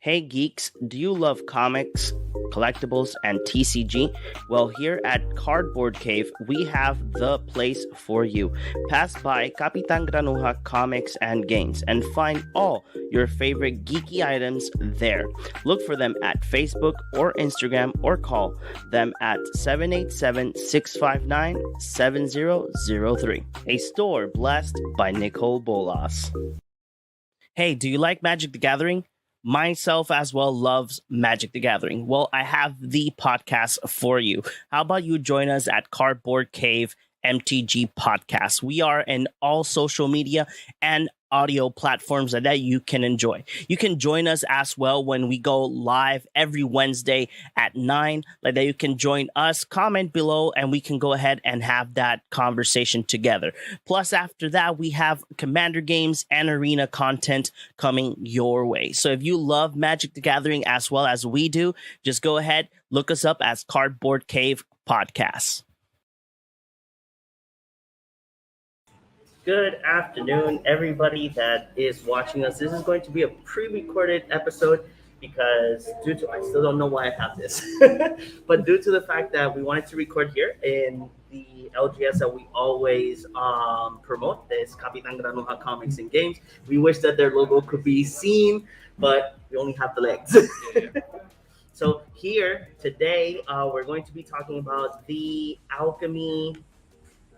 Hey geeks, do you love comics, collectibles, and TCG? Well, here at Cardboard Cave, we have the place for you. Pass by Kapitan Granuja Comics and Games and find all your favorite geeky items there. Look for them at Facebook or Instagram or call them at 787-659-7003. A store blessed by Nicole Bolas. Hey, do you like Magic the Gathering? Myself as well loves Magic the Gathering. Well, I have the podcast for you. How about you join us at Cardboard Cave MTG Podcast? We are in all social media and audio platforms that you can enjoy. You can join us as well when we go live every Wednesday at 9. Like that, you can join us, comment below, and we can go ahead and have that conversation together. Plus, after that, we have Commander games and arena content coming your way. So if you love Magic the Gathering as well as we do, just go ahead, look us up as Cardboard Cave Podcast. Good afternoon, everybody that is watching us. This is going to be a pre-recorded episode because I still don't know why I have this, but due to the fact that we wanted to record here in the LGS that we always promote, this Kapitan Granuja Comics and Games, we wish that their logo could be seen, but we only have the legs. So here today, we're going to be talking about the Alchemy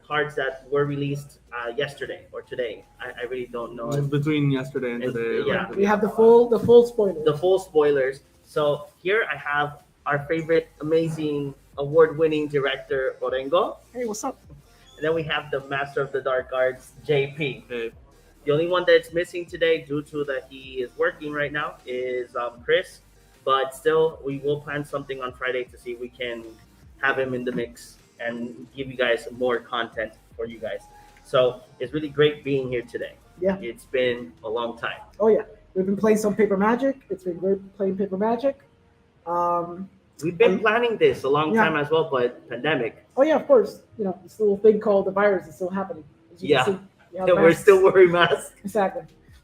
cards that were released yesterday or today. I really don't know. Between yesterday and today. Yeah, we have the full spoilers. The full spoilers. So here I have our favorite, amazing, award-winning director Orengo. Hey, what's up? And then we have the Master of the Dark Arts JP. Hey. The only one that's missing today, due to that he is working right now, is Chris. But still, we will plan something on Friday to see if we can have him in the mix and give you guys more content for you guys. So it's really great being here today. Yeah. It's been a long time. Oh, yeah. We've been playing some Paper Magic. It's been great playing Paper Magic. We've been planning this a long time as well, but pandemic. Oh, yeah, of course. You know, this little thing called the virus is still happening. As you can see, we're still wearing masks. Exactly.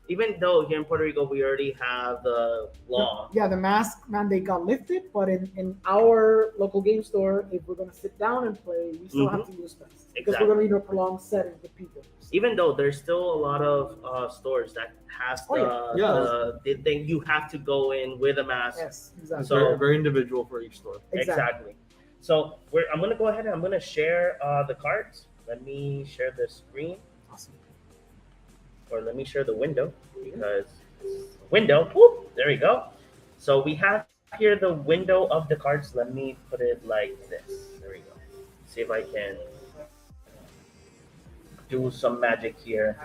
Even though here in Puerto Rico, we already have the law. Yeah, the mask mandate got lifted, but in our local game store, if we're going to sit down and play, we still have to use masks. Because we're going to need a prolonged setting with people. Even though there's still a lot of stores that has the thing, you have to go in with a mask. Yes, exactly. So very, very individual for each store. Exactly. So I'm going to go ahead and I'm going to share the cards. Let me share the screen. Awesome. Or let me share the window, because window, whoop, there we go. So we have here the window of the cards. Let me put it like this. There we go. See if I can do some magic here.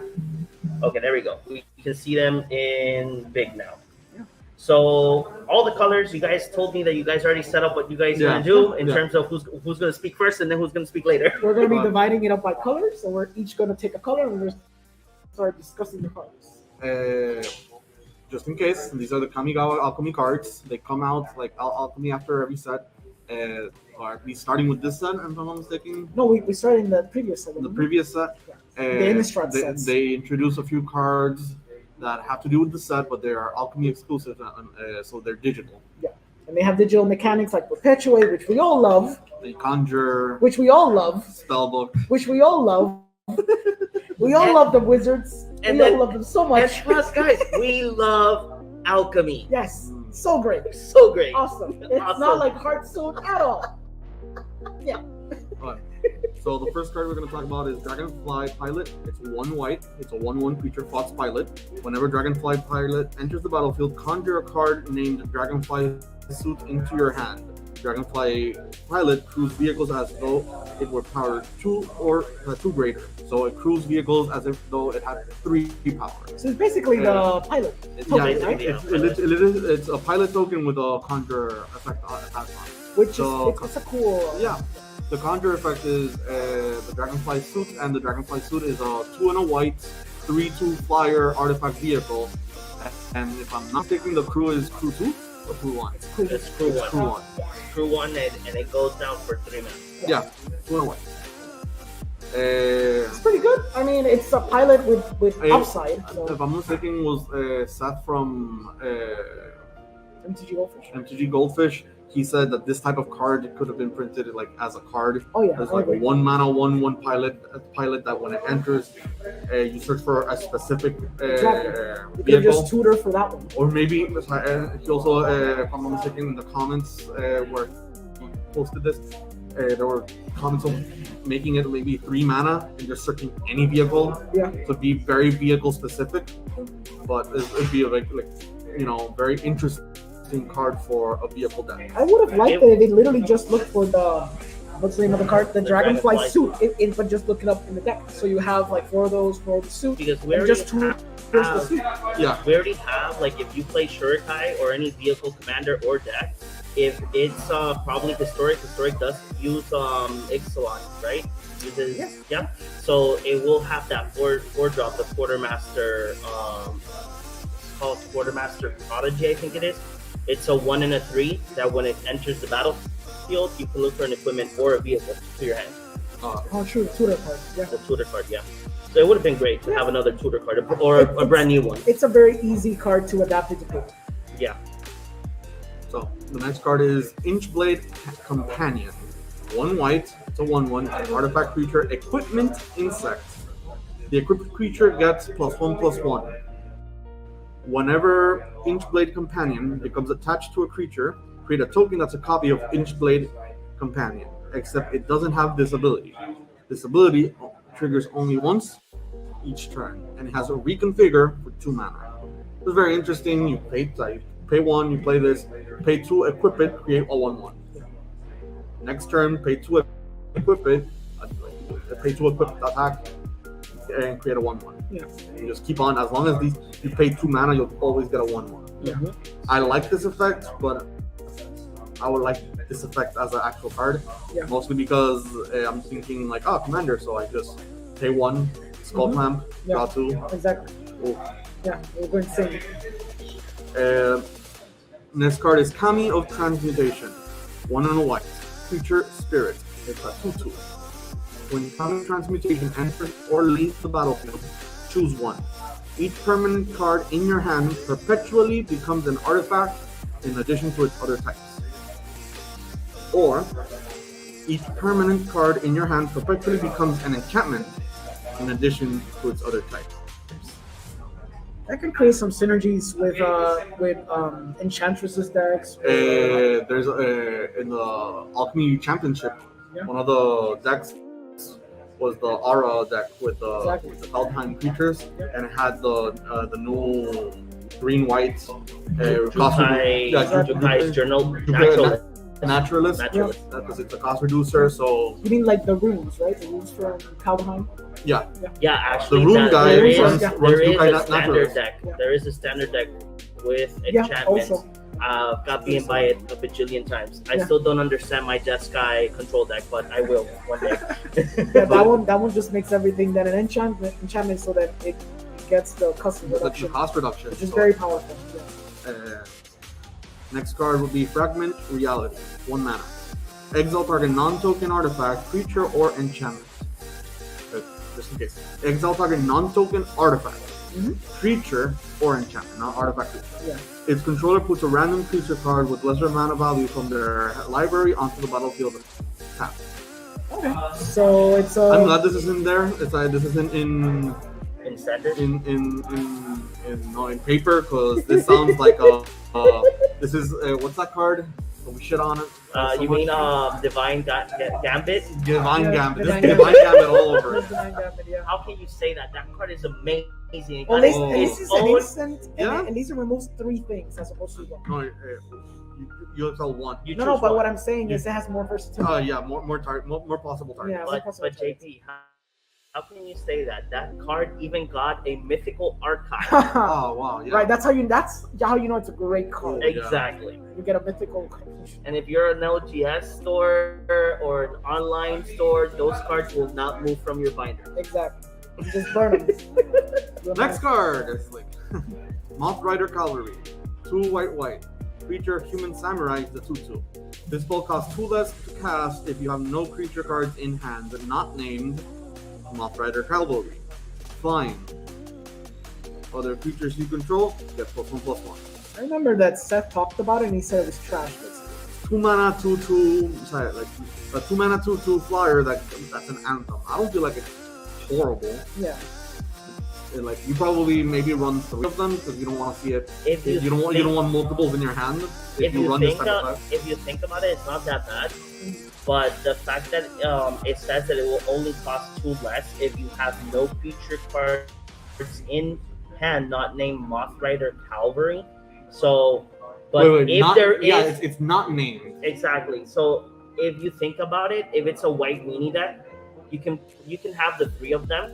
Okay, there we go. We can see them in big now. Yeah. So all the colors, you guys told me that you guys already set up what you guys going to do in terms of who's going to speak first and then who's going to speak later. We're going to be dividing it up by colors, so we're each going to take a color and we're start discussing the cards. Just in case, these are the Kamigawa Alchemy cards. They come out like Alchemy after every set. Or at least starting with this set, if I'm not mistaken. No, we started in the previous set. The previous set. Yeah. The Innistrad sets. They introduce a few cards that have to do with the set, but they are Alchemy exclusive, so they're digital. Yeah, and they have digital mechanics like Perpetuate, which we all love. They Conjure. Which we all love. Spellbook. Which we all love. We all love the wizards. We all love them so much. And plus, guys, we love alchemy. Yes, so great. So great. Awesome. It's not like Hearthstone at all. Yeah. Right. So the first card we're going to talk about is Dragonfly Pilot. It's 1 white. It's a 1/1 creature, Fox Pilot. Whenever Dragonfly Pilot enters the battlefield, conjure a card named Dragonfly Suit into your hand. Dragonfly Pilot crews vehicles as though it were powered 2 or 2 greater. So it crews vehicles as if though it had 3 power. So it's basically the pilot. It's a pilot token with a conjure effect attached on it. Which is a cool. Yeah. The conjure effect is the Dragonfly Suit, and the Dragonfly Suit is a 2 and a white, 3/2 flyer artifact vehicle. And if I'm not mistaken, the crew is crew 2 or crew 1? It's crew 1. Crew 1. Crew 1, and it goes down for 3 minutes. Yeah, 2 and a white. It's pretty good. I mean, it's a pilot with upside. So. If I'm not mistaken, was Seth from MTG Goldfish. MTG Goldfish. He said that this type of card could have been printed like as a card. Oh yeah, It's I like agree. 1 mana, 1/1 pilot that when it enters, you search for a specific Exactly. You could vehicle. just tutor for that one. Or maybe he also, if I'm not mistaken, in the comments where he posted this, there were comments of making it maybe 3 mana and just searching any vehicle. Yeah. To be very vehicle specific, but it'd be like very interesting card for a vehicle deck. I would have liked it if they literally just looked for the what's the name of the card? The Dragonfly Dragonfly. suit, but just look it up in the deck. So you have like 4 of those for the suit, Because we and already just 2 have- here's the suit. Yeah. We already have, like, if you play Shurikai or any vehicle commander or deck, if it's probably historic does use Ixalan, right? Uses, Yes. yeah. So it will have that 4 drop, the Quartermaster, it's called Quartermaster Prodigy, I think it is. It's a 1 and a 3 that when it enters the battlefield, you can look for an equipment or a vehicle to your hand. Oh, true, tutor card. Yeah. The tutor card, yeah. So it would have been great to have another tutor card or a brand new one. It's a very easy card to adapt into play. Yeah. So the next card is Inchblade Companion. 1 white, it's a 1/1, artifact creature, equipment insect. The equipped creature gets +1/+1. Whenever Inchblade Companion becomes attached to a creature, create a token that's a copy of Inchblade Companion, except it doesn't have this ability. This ability triggers only once each turn, and it has a reconfigure for 2 mana. It's very interesting. You pay 1, you play this, pay 2, equip it, create a 1/1. Next turn, pay 2, equip it, pay 2, equip, attack, and create a 1/1. Yeah. You just keep on. As long as you pay 2 mana, you'll always get a 1/1. Yeah. I like this effect, but I would like this effect as an actual card. Yeah. Mostly because I'm thinking like, commander, so I just pay 1, Skull Clamp, Yeah. draw 2. Exactly. Oh. Yeah, we're going insane. Next card is Kami of Transmutation. 1 and a white. Creature Spirit. It's a 2/2. When Kami Transmutation enters or leaves the battlefield, choose 1. Each permanent card in your hand perpetually becomes an artifact in addition to its other types. Or, each permanent card in your hand perpetually becomes an enchantment in addition to its other types. That can create some synergies with Enchantresses decks. There's in the Alchemy Championship, Yeah. one of the decks was the Aura deck with the Exactly. with the Kaldheim creatures, Yeah. and it had the new green-white Jukai, Jukai's journal, naturalist. Naturalist. Because it's a cost reducer, so You mean like the runes, right? The runes from Kaldheim? yeah. Yeah, actually, The rune guy there is, runs there Jukai is a standard Naturalist. deck. Yeah. There is a standard deck with Yeah, enchantments. also. Got beaten by it a bajillion times. I Yeah. still don't understand my Death Sky control deck, but I will one day. Yeah, that one just makes everything then an enchantment so that it gets the custom The reduction, cost reduction. which is So, very powerful. Yeah. next card will be Fragment Reality. 1 mana. Exile target non-token artifact, creature, or enchantment. Just in case. Exile target non-token artifact, creature, or enchantment, not artifact creature. Yeah. Its controller puts a random creature card with lesser mana value from their library onto the battlefield. Tap. Okay. So it's I'm glad this is in there. This isn't in In standard, in paper, because this sounds like this is what's that card? We shit on it. you mean Divine Gambit? Divine Yeah, Gambit. Divine This Divine Gambit all over it. It's the 9 gambit, yeah. How can you say that? That card is amazing. It Well, got at least it's an own- instant, Yeah. and at least it removes 3 things as opposed to 1. No, you tell 1. you No, choose but one. what I'm saying is it has more versatility. Yeah, more possible targets. Yeah. But JP, how can you say that? That card even got a mythical archive. Oh wow, yeah. Right, that's how you know it's a great card. Yeah. Exactly. You get a mythical. And if you're an LGS store or an online store, those cards will not move from your binder. Exactly. You just burn them. Next card is like Moth Rider Cavalry. 2 white. Creature Human Samurai is the 2/2. This spell costs 2 less to cast if you have no creature cards in hand not named Moth Rider Cavalry. Flying. Other creatures you control get +1/+1. I remember that Seth talked about it and he said it was trash. Basically. 2 mana 2/2. Sorry, like a 2 mana 2/2 flyer that's an anthem. I don't feel like it's horrible. Yeah. And, like you probably maybe run 3 of them because you don't want to see it. If You don't want multiples in your hand. if you run think this type of if you think about it, it's not that bad. But the fact that it says that it will only cost 2 less if you have no creature cards in hand not named Mothrider Cavalry. So, but if not, there is, it's not named. exactly. So if you think about it, if it's a white weenie deck, you can have the 3 of them.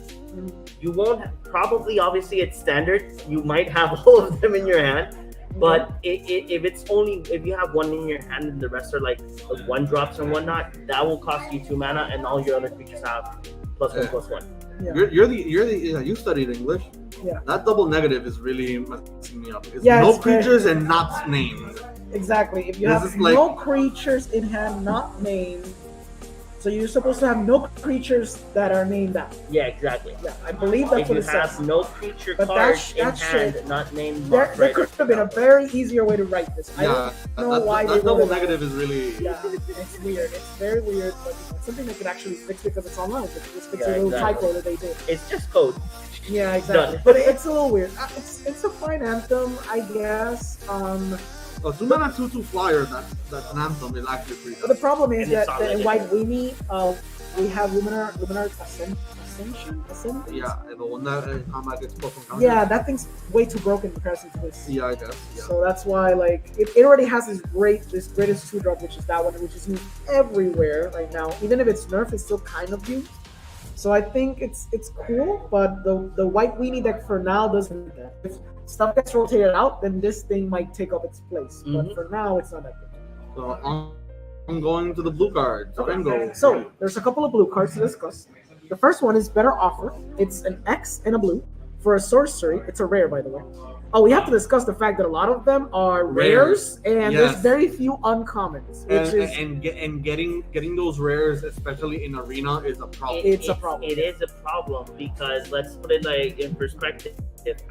You won't probably, obviously it's standard. You might have all of them in your hand. But if you have 1 in your hand and the rest are like 1-drops and whatnot, that will cost you 2 mana, and all your other creatures have +1/+1. Yeah. You studied English. Yeah. That double negative is really messing me up. It's Yeah, no it's very- creatures and not named. Exactly. If you This have is like- no creatures in hand not named, so you're supposed to have no creatures that are named out. Yeah, exactly. Yeah, I believe that's If what you it have says. no creature But cards in that hand shit- not named There Mothrider could have been a very easier way to write this. I Yeah, don't know why they that double wrote it. negative is really. Yeah, it's weird. It's very weird, but it's something they could actually fix because it's online. They could just fix Yeah, a little exactly. typo that they did. It's just code. Yeah, exactly. Done. But it's a little weird. It's a fine anthem, I guess. A 2 mana 2/2 flyer that's an anthem is actually pretty But good. the problem is And it's that solid. in White Weenie, we have Luminar Ascension? Yeah, the one that combat gets plus 1 counter. Yeah, that thing's way too broken in comparison to this. Yeah, I guess. Yeah. So that's why, like, it already has this greatest 2-drop, which is that one, which is used everywhere right now. Even if it's nerfed, it's still kind of used. So I think it's cool, but the White Weenie deck for now doesn't need that. If stuff gets rotated out, then this thing might take up its place. But for now, it's not that good. So I'm going to the blue cards. Bingo. So there's a couple of blue cards to discuss. The first one is Better Offer. It's an X and a blue for a sorcery. It's a rare, by the way. Oh, we have to discuss the fact that a lot of them are rares, and there's Yes. very few uncommons, which is and getting those rares, especially in arena, is a problem. It's a problem. It is a problem because let's put it like in perspective.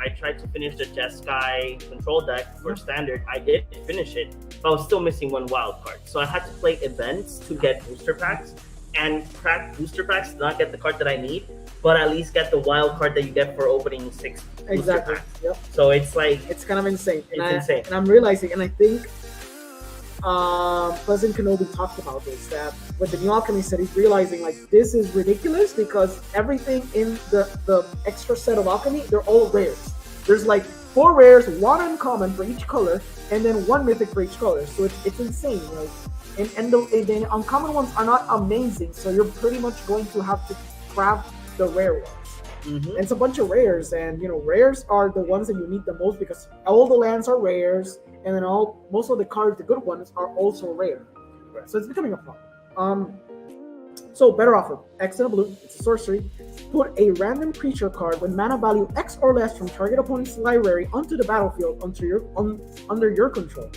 I tried to finish the Jeskai control deck for standard. I did finish it, but I was still missing 1 wild card. So I had to play events to get booster packs and crack booster packs to not get the card that I need, but at least get the wild card that you get for opening 6 booster exactly. packs. Yep. So it's like It's kind of insane. It's insane. And I'm realizing, and I think Pleasant Kenobi talked about this, that what the new alchemy said, he's realizing like this is ridiculous because everything in the extra set of alchemy, they're all rares. There's like 4 rares, 1 uncommon for each color, and then 1 mythic for each color. So it's insane. Like, and the uncommon ones are not amazing, so you're pretty much going to have to craft the rare ones. And it's a bunch of rares, and rares are the ones that you need the most because all the lands are rares, and then most of the cards, the good ones, are also rare. So it's becoming a problem. So Better Offer, X and a blue, it's a sorcery. Put a random creature card with mana value X or less from target opponent's library onto the battlefield under your control.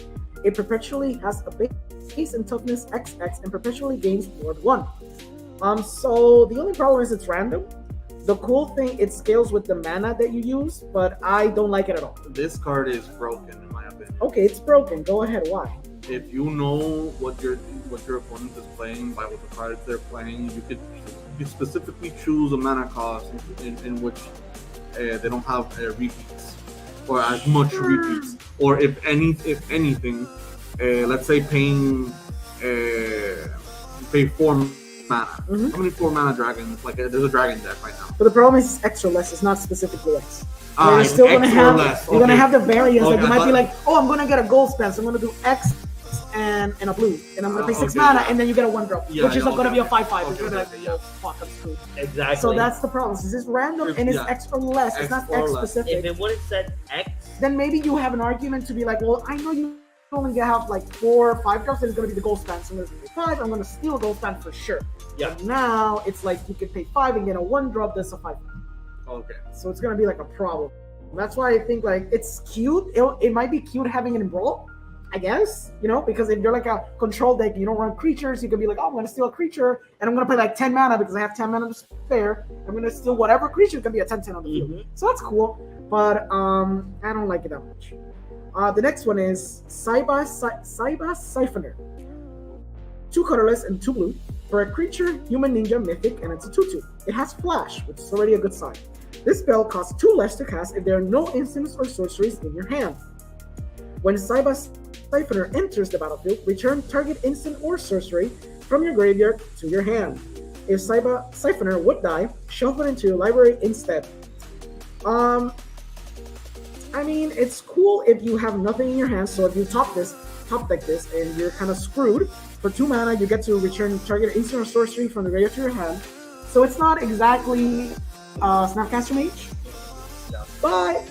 It perpetually has a base and toughness XX and perpetually gains ward 1. So the only problem is it's random. The cool thing, it scales with the mana that you use, but I don't like it at all. This card is broken, in my opinion. Okay, it's broken. Go ahead. Why? If you know what your opponent is playing by what the cards they're playing, you could specifically choose a mana cost in which they don't have repeats or as much repeats, or if anything, let's say pay 4 mana. Mm-hmm. How many 4 mana dragons? Like there's a dragon deck right now. But the problem is it's extra less. It's not specifically X. You're It's still gonna X or have less. you're gonna have the variance. Okay, Like you might but- be like, oh, I'm gonna get a gold spell, so I'm gonna do X and a blue, and I'm gonna pay 6 okay, mana, yeah. and then you get a 1-drop, Yeah, which is yeah, not gonna okay, be a 5/5. It's okay, gonna okay, be yeah. fuck, I'm screwed. exactly. So that's the problem. This is random and it's Yeah. X or less. It's X not or X less. specific. if it would have said X, Then maybe you have an argument to be like, well, I know you only have like 4 or 5 drops, and it's gonna be the gold span. So I'm gonna pay 5. I'm gonna steal a gold span for sure. Yeah. But now it's like you can pay 5 and get a 1-drop. That's a 5. Okay. So it's gonna be like a problem. That's why I think like it's cute. It might be cute having it in brawl, I guess. Because if you're like a control deck, you don't run creatures. You can be like, oh, I'm gonna steal a creature, and I'm gonna pay like 10 mana because I have 10 mana to spare. I'm gonna steal whatever creature can be a 10/10 on the field. So that's cool. But I don't like it that much. The next one is Siphoner. 2 colorless and 2 blue. For a creature, human ninja mythic, and it's a 2/2. It has flash, which is already a good sign. This spell costs 2 less to cast if there are no instants or sorceries in your hand. When Siphoner enters the battlefield, return target instant or sorcery from your graveyard to your hand. If Siphoner would die, shuffle it into your library instead. I mean, it's cool if you have nothing in your hand, so if you top deck this, and you're kind of screwed. For 2 mana, you get to return target instant or sorcery from the graveyard to your hand. So it's not exactly Snapcaster Mage, but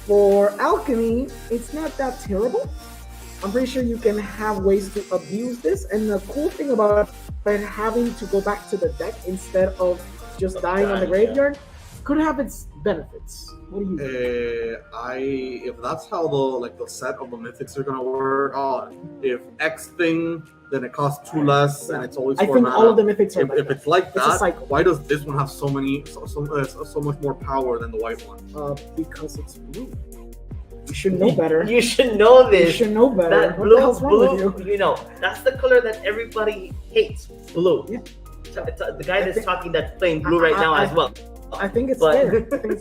for Alchemy, it's not that terrible. I'm pretty sure you can have ways to abuse this, and the cool thing about having to go back to the deck instead of just dying on the graveyard could have its benefits. What do you think? If that's how the set of the mythics are gonna work, if X thing, then it costs 2 less, and it's always 4 I think mana. all of the mythics are if it's like It's a that, cycle. why does this one have so much more power than the white one? Because it's blue. You should know better. You should know You this. should know better. That What the hell's wrong with blue, you? that's the color that everybody hates. Blue. Yeah. The guy that's talking that's playing blue right now as well. I think it's But-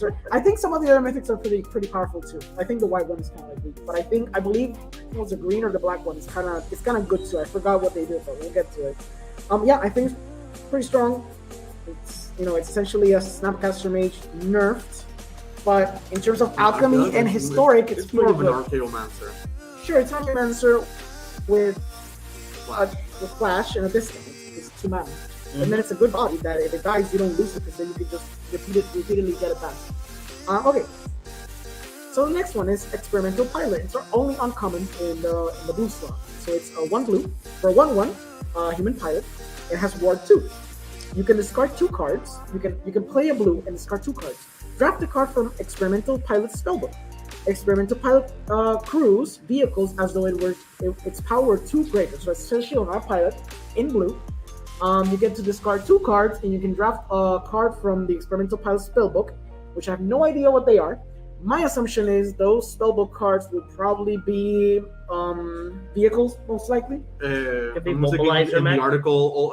fair. I think some of the other mythics are pretty powerful too. I think the white one is kind of weak, but I believe it was the green or the black one. It's kind of good too. I forgot what they did, but we'll get to it. Yeah, I think it's pretty strong. It's essentially a Snapcaster Mage nerfed, but in terms of alchemy and historic, it's more of an good. Archaeomancer. Sure, it's Archaeomancer with flash and a discount. It's 2 mana. And then it's a good body that if it dies, you don't lose it, because then you can just repeatedly get it back. Okay. So the next one is Experimental Pilot. It's our only uncommon in the blue slot. So it's a 1 blue for a 1/1 human pilot. It has Ward 2. You can discard 2 cards. You can play a blue and discard 2 cards. Draft a card from Experimental Pilot spellbook. Experimental Pilot crews vehicles as though its power 2 greater. So it's essentially on our pilot in blue. You get to discard 2 cards, and you can draft a card from the Experimental Pilot spellbook, which I have no idea what they are. My assumption is those spellbook cards would probably be vehicles, most likely. Could be I'm thinking Mobilizer in Mech. the article,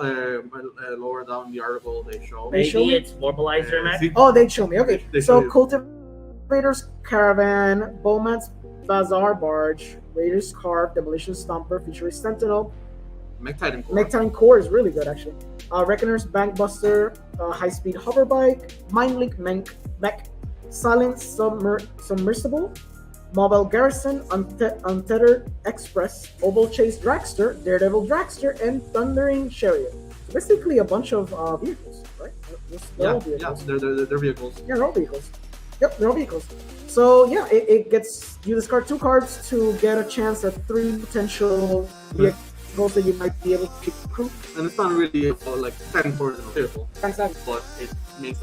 lower down the article, they show. They show Maybe me? it's Mobilizer Mech. See? Oh, they'd show me. Okay, They so show you. Cultivators Caravan, Bowman's Bazaar Barge, Raiders Carve, Demolition Stomper, Futurist Sentinel. Mech Titan Core. Mech Titan Core is really good, actually. Reckoner's Bankbuster, High Speed Hoverbike, Mindlink Mech, Silent Submersible, Mobile Garrison, Untethered Express, Oval Chase Dragster, Daredevil Dragster, and Thundering Chariot. So basically a bunch of vehicles, right? They're all vehicles. They're vehicles. Yeah, they're all vehicles. Yep, they're all vehicles. So yeah, it gets, you discard 2 cards to get a chance at 3 potential vehicles that you might be able to recruit. And it's not really Titan Core is a vehicle, Exactly. but it means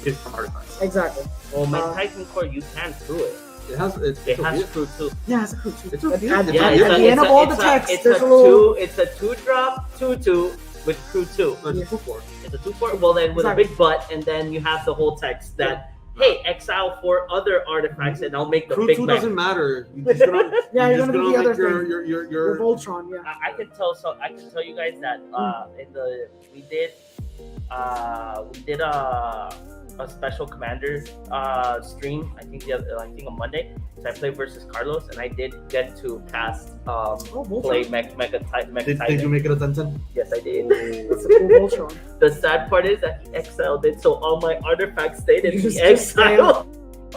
it's from artifacts. Exactly. Well, my Titan Core, you can crew it. It has It has crew too. Yeah, it's a crew too. It's a At the vehicle. end, Yeah, at the end of all the text, there's a little. It's a 2-drop 2/2 with crew 2. No, it's a 2/4. It's a 2/4. Well, then with Exactly. a big butt, and then you have the whole text that, hey, exile 4 other artifacts, and I'll make the Crew big 2 mech. doesn't matter. You're just gonna, Yeah, you're just gonna do the other make your, thing. your, your, Your your, Voltron, yeah. I can tell you guys that we did a special commander stream. I think on Monday. So I played versus Carlos, and I did get to cast Voltron. play Mech Titan. Did you make it a 10-10? Yes, I did. That's a cool Voltron. The sad part is that he exiled it, so all my artifacts stayed in You the just stay exile.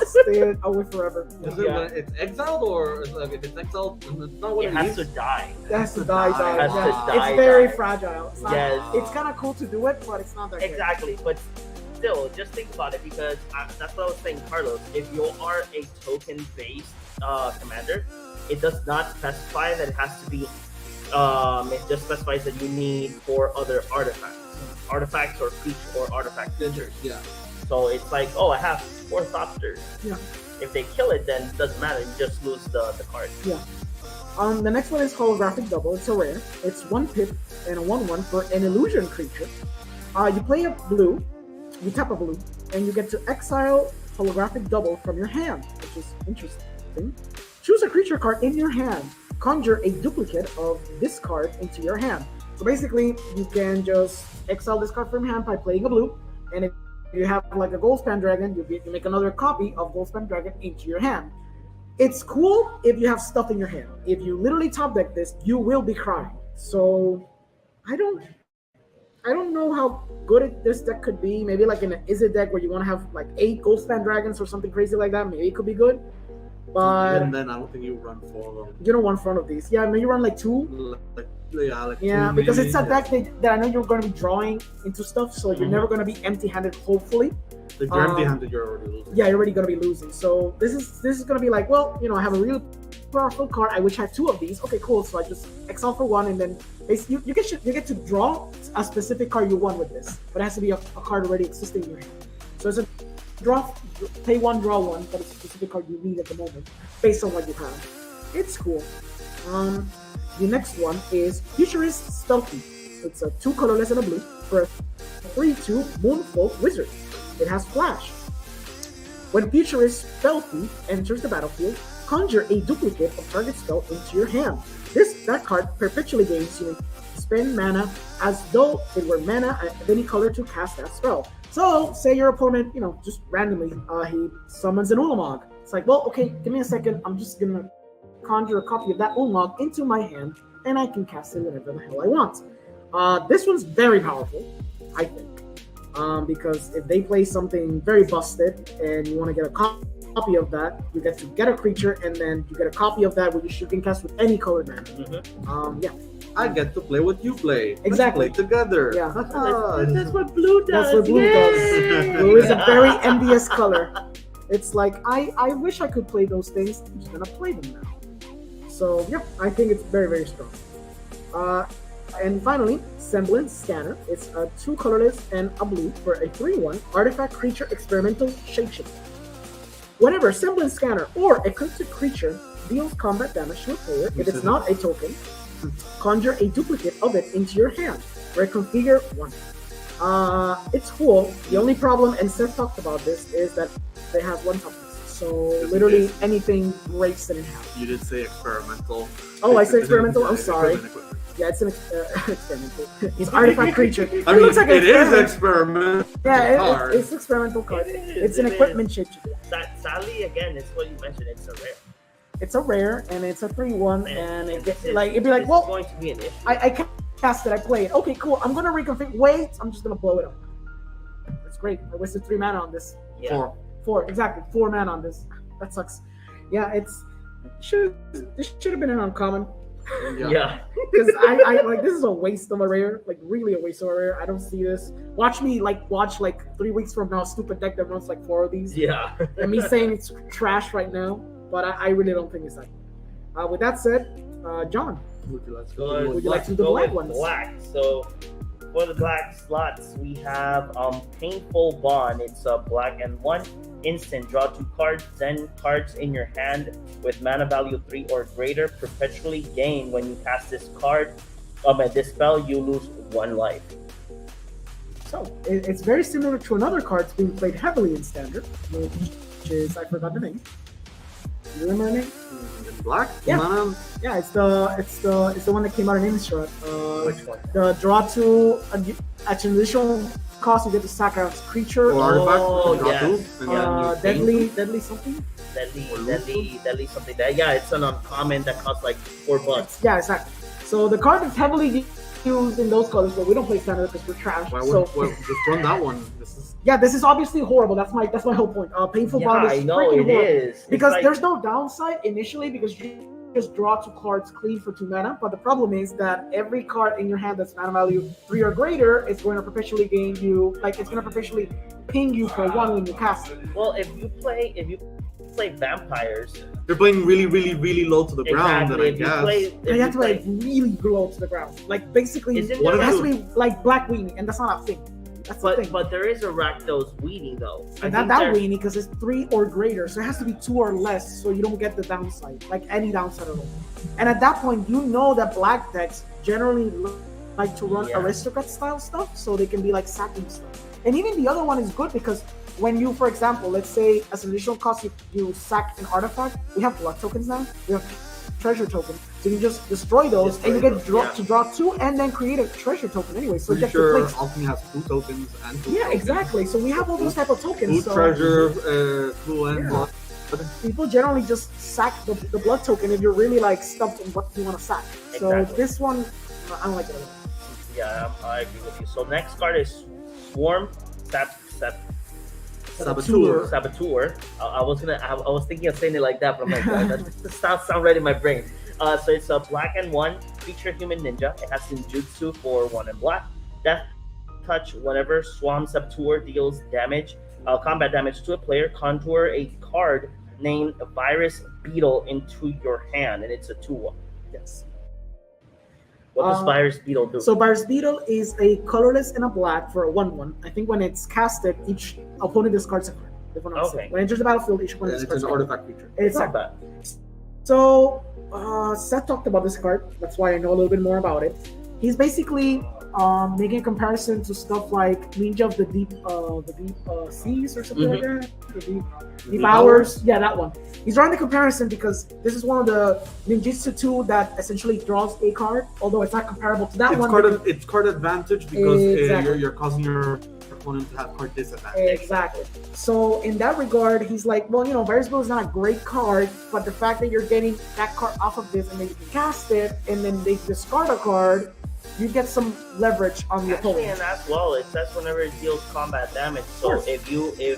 Stay away forever. Is Yeah. it when it's exiled, or is if it's exiled, it's not what It it has needs? to die. It has to die. It has to Yeah. die, It's very die. fragile. It's not, Yes. It's kind of cool to do it, but it's not that great. Exactly, but still, just think about it, because that's what I was saying, Carlos. If you are a token-based commander, it does not specify that it has to be. It just specifies that you need 4 other artifacts or creature or artifact creatures. Yeah. So it's like, oh, I have 4 Thopters. Yeah. If they kill it, then it doesn't matter. You just lose the card. Yeah. The next one is Holographic Double. It's a rare. It's 1 pip and a 1/1 for an illusion creature. You play a blue, you tap a blue, and you get to exile Holographic Double from your hand, which is interesting. Choose a creature card in your hand. Conjure a duplicate of this card into your hand. So basically, you can just exile this card from hand by playing a blue, and if you have like a Goldspan Dragon, you make another copy of Goldspan Dragon into your hand. It's cool if you have stuff in your hand. If you literally top deck this, you will be crying. So I don't know how good this deck could be. Maybe like in an Izzet deck where you want to have like 8 Goldspan Dragons or something crazy like that. Maybe it could be good. But and then I don't think you run 4 of them. You don't want front of these. Yeah, maybe you run like 2. Yeah, because maybe, it's a deck that I know you're going to be drawing into stuff, so you're never going to be empty-handed, hopefully. If you're empty-handed, you're already losing. Yeah, you're already going to be losing. So this is going to be like, well, I have a really powerful card. I wish I had 2 of these. Okay, cool. So I just exile for 1, and then basically you get to draw a specific card you want with this, but it has to be a card already existing in your hand. So it's a pay 1, draw 1, but it's a specific card you need at the moment based on what you have. It's cool. The next one is Futurist Stealthy. It's a 2 colorless and a blue for a 3/2 Moonfolk Wizard. It has Flash. When Futurist Stealthy enters the battlefield, conjure a duplicate of target spell into your hand. That card perpetually gains you spend mana as though it were mana of any color to cast that spell. So, say your opponent, just randomly, he summons an Ulamog. It's like, well, okay, give me a second. I'm just gonna conjure a copy of that Ulamog into my hand, and I can cast it whenever the hell I want. This one's very powerful, I think, because if they play something very busted and you want to get a copy of that, you get to get a creature, and then you get a copy of that which you can cast with any colored mana. Yeah. I get to play what you play. Exactly. Let's play together. Yeah. That's what blue does. That's what blue does. Blue is a very envious color. It's like, I wish I could play those things. I'm just going to play them now. So, yeah, I think it's very, very strong. And finally, Semblance Scanner. It's a 2 colorless and a blue for a 3/1 artifact creature experimental shapeshifter. Whenever Semblance Scanner or a cryptic creature deals combat damage to a player, if it's not a token, conjure a duplicate of it into your hand. Reconfigure 1. It's cool. The only problem, and Seth talked about this, is that they have 1 toughness. So literally anything breaks it in half. You did say experimental. Oh, I said experimental? I'm sorry. Yeah, it's an experimental. It's artifact creature. It looks like it is experimental. Yeah, it's experimental card. It's an equipment shape. Sadly, again, it's what you mentioned. It's a rare. It's a rare, and it's a 3/1, and it'd be like, it's well, going to be an issue. I cast it, I play it. Okay, cool. I'm gonna reconfigure. Wait, I'm just gonna blow it up. That's great. I wasted 3 mana on this. Yeah. 4, exactly. 4 mana on this. That sucks. Yeah, this should have been an uncommon. Yeah. Because I like, this is a waste of a rare, like really a waste of a rare. I don't see this. Watch 3 weeks from now, stupid deck that runs like 4 of these. Yeah. And me saying it's trash right now, but I really don't think it's that. With that said, John, would you like to do the black ones? Black. So for the black slots, we have Painful Bond. It's a black and 1 instant. Draw 2 cards, then cards in your hand with mana value 3 or greater perpetually gain when you cast this card. This spell, you lose 1 life. So it's very similar to another card that's being played heavily in Standard, which is, I forgot the name. You remember the name? Black? Yeah. Mana? Yeah, it's the one that came out in Innistrad. Which one? The draw 2 at an additional cost, you get to sack a creature. Or artifact? Yeah. Deadly something. Deadly something. Yeah, it's an uncommon that costs like $4. Yeah, exactly. So the card is heavily used in those colors, but we don't play Standard because we're trash. Just run that one. This is obviously horrible. That's my whole point. Painful Bond is freaking horrible. Because there's no downside initially, because you just draw 2 cards clean for 2 mana. But the problem is that every card in your hand that's mana value 3 or greater is going to perpetually gain you, like it's going to perpetually ping you for 1 when you cast it. Well, if you play vampires, you're playing really, really, really low to the ground. Exactly. Then I guess. You have to play really low to the ground. Like basically, it has to be like Black Weenie, and that's not a thing. That's the thing. But there is a Rakdos Weenie though. And not that Weenie because it's 3 or greater, so it has to be 2 or less, so you don't get the downside, like any downside at all. And at that point, you know that black decks generally like to run aristocrat style stuff, so they can be like sacking stuff. And even the other one is good because when you, for example, let's say as an additional cost, you sack an artifact. We have blood tokens now. We have treasure tokens. So you can just destroy those, and you get to draw 2, and then create a treasure token anyway. So Pretty you get sure to place. Alchemy has 2 tokens and 2 Yeah, tokens. exactly. So we have all those type of tokens. Food, So treasure, blue and Yeah. blood. people generally just sack the blood token if you're really like stumped on what you want to sack. So Exactly. this one, I don't like it at all. Yeah, I agree with you. So next card is Swarm Saboteur. Saboteur. I was thinking of saying it like that, but I'm like, that does not sound right in my brain. So it's a black and 1 feature human ninja. It has ninjutsu for 1 and black. Death touch whenever Swarm Saboteur deals damage, combat damage to a player, conjure a card named Virus Beetle into your hand, and it's a 2/1. Yes. What does Virus Beetle do? So Virus Beetle is a colorless and a black for a 1/1. I think when it's casted, each opponent discards a card. If I'm not mistaken. When it enters the battlefield, each opponent It's discards an a card. artifact feature. It's not bad. So Seth talked about this card. That's why I know a little bit more about it. He's basically making a comparison to stuff like Ninja of the Deep Seas or something like that. The Deep Hours. Yeah, that one. He's drawing the comparison because this is one of the ninjutsu 2 that essentially draws a card, although it's not comparable to that It's one. it's card advantage because Exactly. you're causing your opponent to have card disadvantage. Exactly. So in that regard, he's like, well, Virus Beetle is not a great card, but the fact that you're getting that card off of this and then you can cast it and then they discard a card, you get some leverage on the Actually, opponent. and as well, it says whenever it deals combat damage. So if you To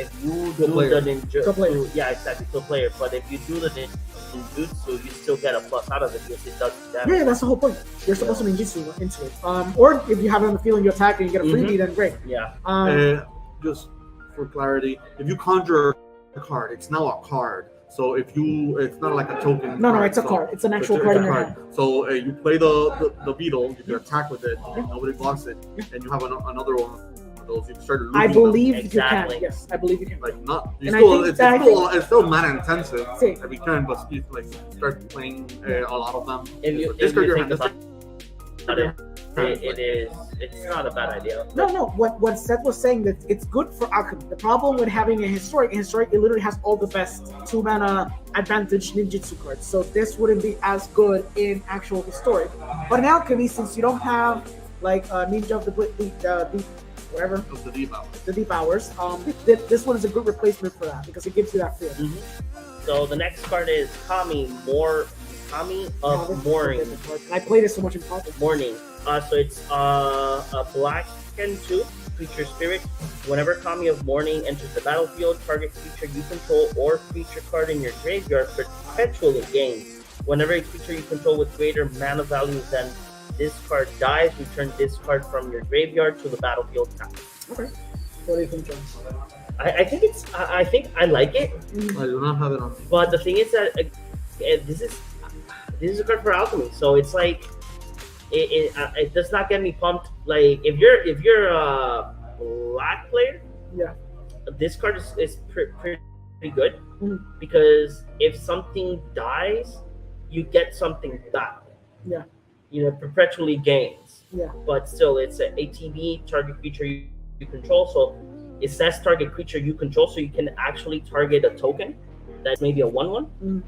a do player. the To a player. ninjutsu, yeah, exactly, to a player. But if you do the ninjutsu, you still get a plus out of it because it does damage. Yeah, that's the whole point. You're supposed to ninjutsu into it. Or if you have it on the field and you attack and you get a freebie, then great. Yeah. Just for clarity, if you conjure a card, it's now a card. So it's not like a token. No, card, it's a so card. It's an actual it's card a in your hand. So you play the beetle, you can attack with it, nobody blocks it, and you have another one of those. You can start looting I believe them. you can. Exactly. Yes, I believe you can. Like not, you And I still, think it's, that- it's still mana intensive See. every turn, but you like start playing a lot of them. If you Discard your think hand. about it, it's not a bad idea. No. What Seth was saying that it's good for alchemy. The problem with having a historic, it literally has all the best 2-mana advantage ninjutsu cards. So this wouldn't be as good in actual historic. But in alchemy, since you don't have like Ninja of the whatever, Of the deep hour. the Deep Hours, this one is a good replacement for that because it gives you that feel. So the next card is Kami of Mooring. And I played it so much in Pauper. Morning. So it's a black and 2 creature spirit. Whenever Kami of Morning enters the battlefield, target creature you control or creature card in your graveyard perpetually gains. Whenever a creature you control with greater mana value than this card dies, return this card from your graveyard to the battlefield tap. Okay. What do you think, John? I think I like it, I do not have it on me. but the thing is that this is a card for alchemy, so it's like it does not get me pumped. Like if you're a black player, Yeah. this card is pretty good Mhm. because if something dies, you get something back. Yeah. Perpetually gains. Yeah. But still, it's an ATB target creature you control. So it says target creature you control, so you can actually target a token that's maybe a 1/1. Mhm.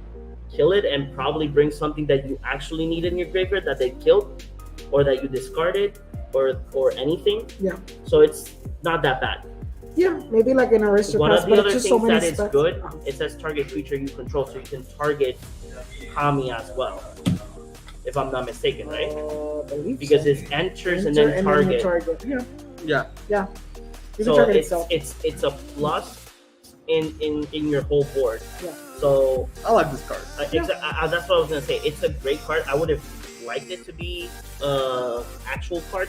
Kill it and probably bring something that you actually need in your graveyard that they killed or that you discarded or anything. Yeah. So it's not that bad. Yeah, maybe like an aristocrat. One of the but other it's just things so many that is specs. good, Uh-huh. it says target creature you control, so you can target Kami as well, if I'm not mistaken, right? Believe Because so. it enters and Enter then you target. Yeah. Yeah. You can So target it's itself. it's a plus in your whole board. Yeah. So I like this card. that's what I was gonna say. It's a great card. I would have liked it to be actual card.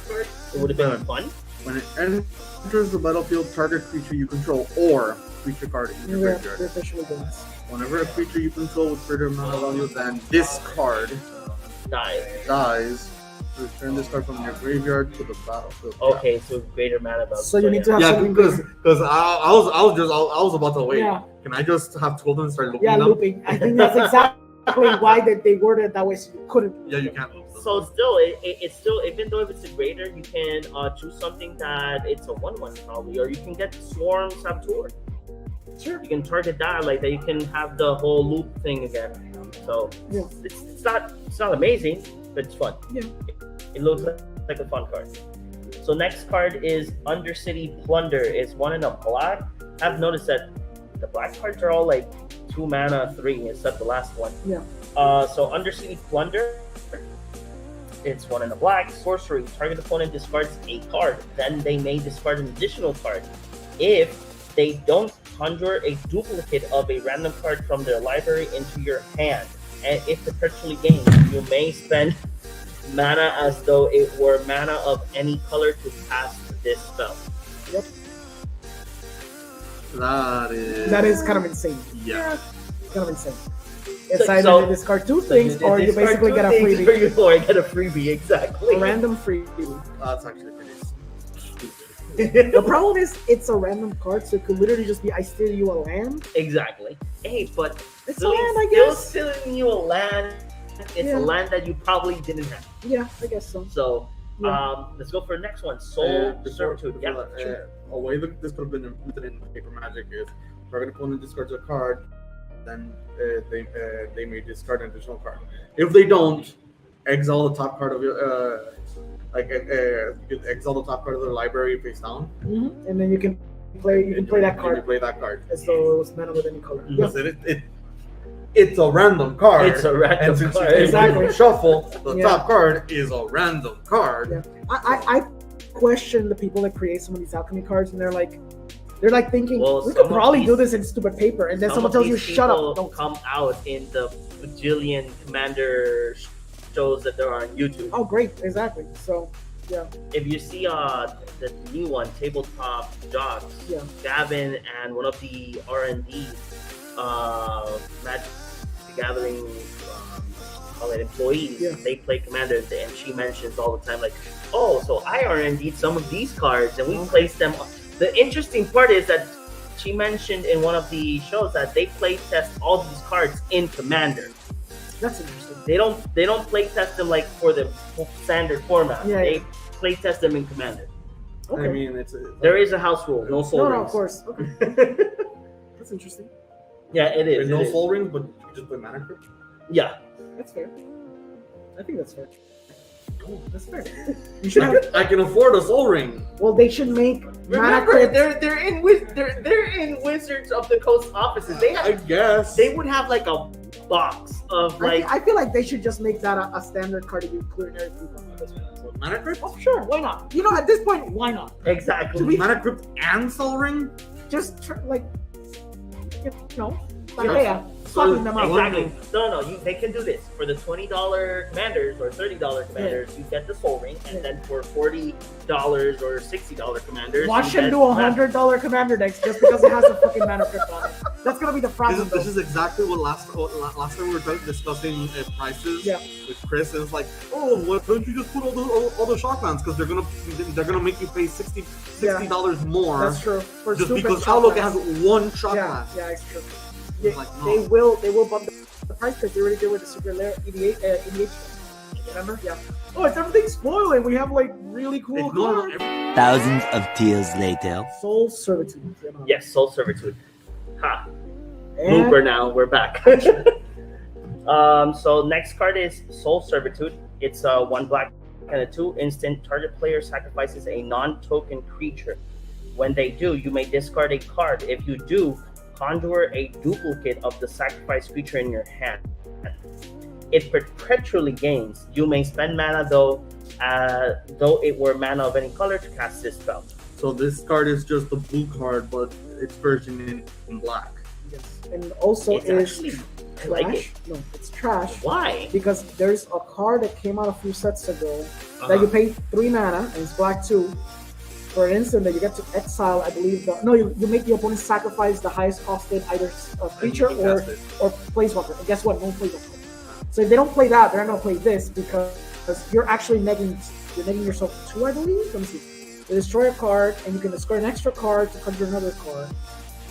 It would have been fun. When it enters the battlefield, target creature you control or creature card in your Yeah, graveyard. they're officially games. Whenever a creature you control with greater mana value than this card dies, return this card from your graveyard to the battlefield. Okay, so greater mana value. So you need to have Yeah, something because I was about to wait. Yeah. Can I just have 12 and start looking Yeah, them? looping. I think that's exactly why they worded it that way, so you couldn't. Yeah, you can't. So still, it's still, even though if it's a greater, you can choose something that it's a 1/1 probably, or you can get Swarm Saboteur. Sure. You can target that like that. You can have the whole loop thing again. So Yeah. it's not amazing, but it's fun. Yeah. It looks like a fun card. So next card is Undercity Plunder. It's 1 and a black. I've noticed that the black cards are all like 2 mana, 3, except the last one. Yeah. So Undercity Plunder. It's 1 and a black. Sorcery. Target opponent discards a card. Then they may discard an additional card. If they don't, conjure a duplicate of a random card from their library into your hand. And if perpetually gained, you may spend mana as though it were mana of any color to cast this spell. Yep. That is kind of insane. Yeah. Kind of insane. It's either you discard 2 things, or you discard basically 2 get a things, freebie. or you get a freebie, exactly. A random freebie. That's actually pretty. The problem is, it's a random card, so it could literally just be, I steal you a land. Exactly. Hey, but It's still, a land, I still guess. stealing you a land. It's Yeah. a land that you probably didn't have. Yeah, I guess so. So, Yeah. let's go for the next one. Soul Servitude. Yeah. A way that this could have been implemented in paper magic is target opponent discards a card, then they may discard an additional card. If they don't, exile the top card of your you can exile the top card of their library face down. Mm-hmm. And then you can play that You card play that card. as though it was mana with any color. Mhm. Yeah. Because it's a random card. It's a random and since card. you Exactly. shuffle, the Yeah. top card is a random card. Yeah. I question the people that create some of these alchemy cards, and they're like thinking, Well, we some could of probably these- do this in stupid paper, and then Some someone of tells you, these shut people up, don't. come out in the bajillion commander shows that there are on YouTube. Oh, great, exactly. So, yeah, If you see the new one, Tabletop Jocks, yeah, Gavin and one of the R&D Magic the Gathering call it employees, Yeah. they play Commander, and she mentions all the time like, oh, so I R&D'd some of these cards and we placed them. The interesting part is that she mentioned in one of the shows that they play test all these cards in Commander. that's interesting. They don't play test them like for the standard format. Yeah, They yeah. play test them in Commander. Okay. I mean, There is a house rule, no soul no, rings. no, of course. Okay, that's interesting. Yeah, it is. there's no it is. soul rings, but you just play mana crypt. Yeah. That's fair. I think that's fair. Oh, that's fair. You should have. I can afford a soul ring. Well, they should make mana Remember, crypt. they're in Wizards of the Coast offices. I guess. They would have like a box of like I feel like they should just make that a standard card that you clear and everything. Mana crypt? Oh, sure, why not? You know, at this point, why not? exactly. Mana crypt and soul ring? Just like, you know, Yeah. swapping them out. Exactly. No. They can do this for the $20 commanders or $30 commanders. You get the soul ring, and then for $40 or $60 commanders, Watch you him get do a that. $100 commander decks just because it has a fucking mana crypt on it. That's gonna be the problem. This is exactly what last time we were discussing prices Yeah. with Chris. It was like, oh, why don't you just put all the shocklands? Because they're gonna make you pay $60 more. That's true. For Just stupid because Outlook shocklands. has one shockland. Yeah, it's true. It's like, no. They will bump the price because they already did with the Super Lair EDH. Remember? Yeah. Oh, it's everything's spoiling. We have like really cool It's not cards. Thousands of tears later. Soul Servitude. Yes, Soul Servitude. Ha. And Blooper now, we're back. So next card is Soul Servitude. It's 1 black and a 2 instant. Target player sacrifices a non-token creature. When they do, you may discard a card. If you do, conjure a duplicate of the sacrificed creature in your hand. It perpetually gains. You may spend mana though it were mana of any color to cast this spell. So this card is just a blue card, but its version in black. yes. And also It's is actually, I trash. like it. No, it's trash. Why? Because there's a card that came out a few sets ago Uh-huh. that you pay 3 mana and it's black 2. For an instant that you get to exile, I believe you make the opponent sacrifice the highest costed either creature And you can cast it. or planeswalker. And guess what? No planeswalker. So if they don't play that, they're not gonna play this because you're actually negating yourself 2, I believe. Let me see. You destroy a card and you can discard an extra card to conjure another card.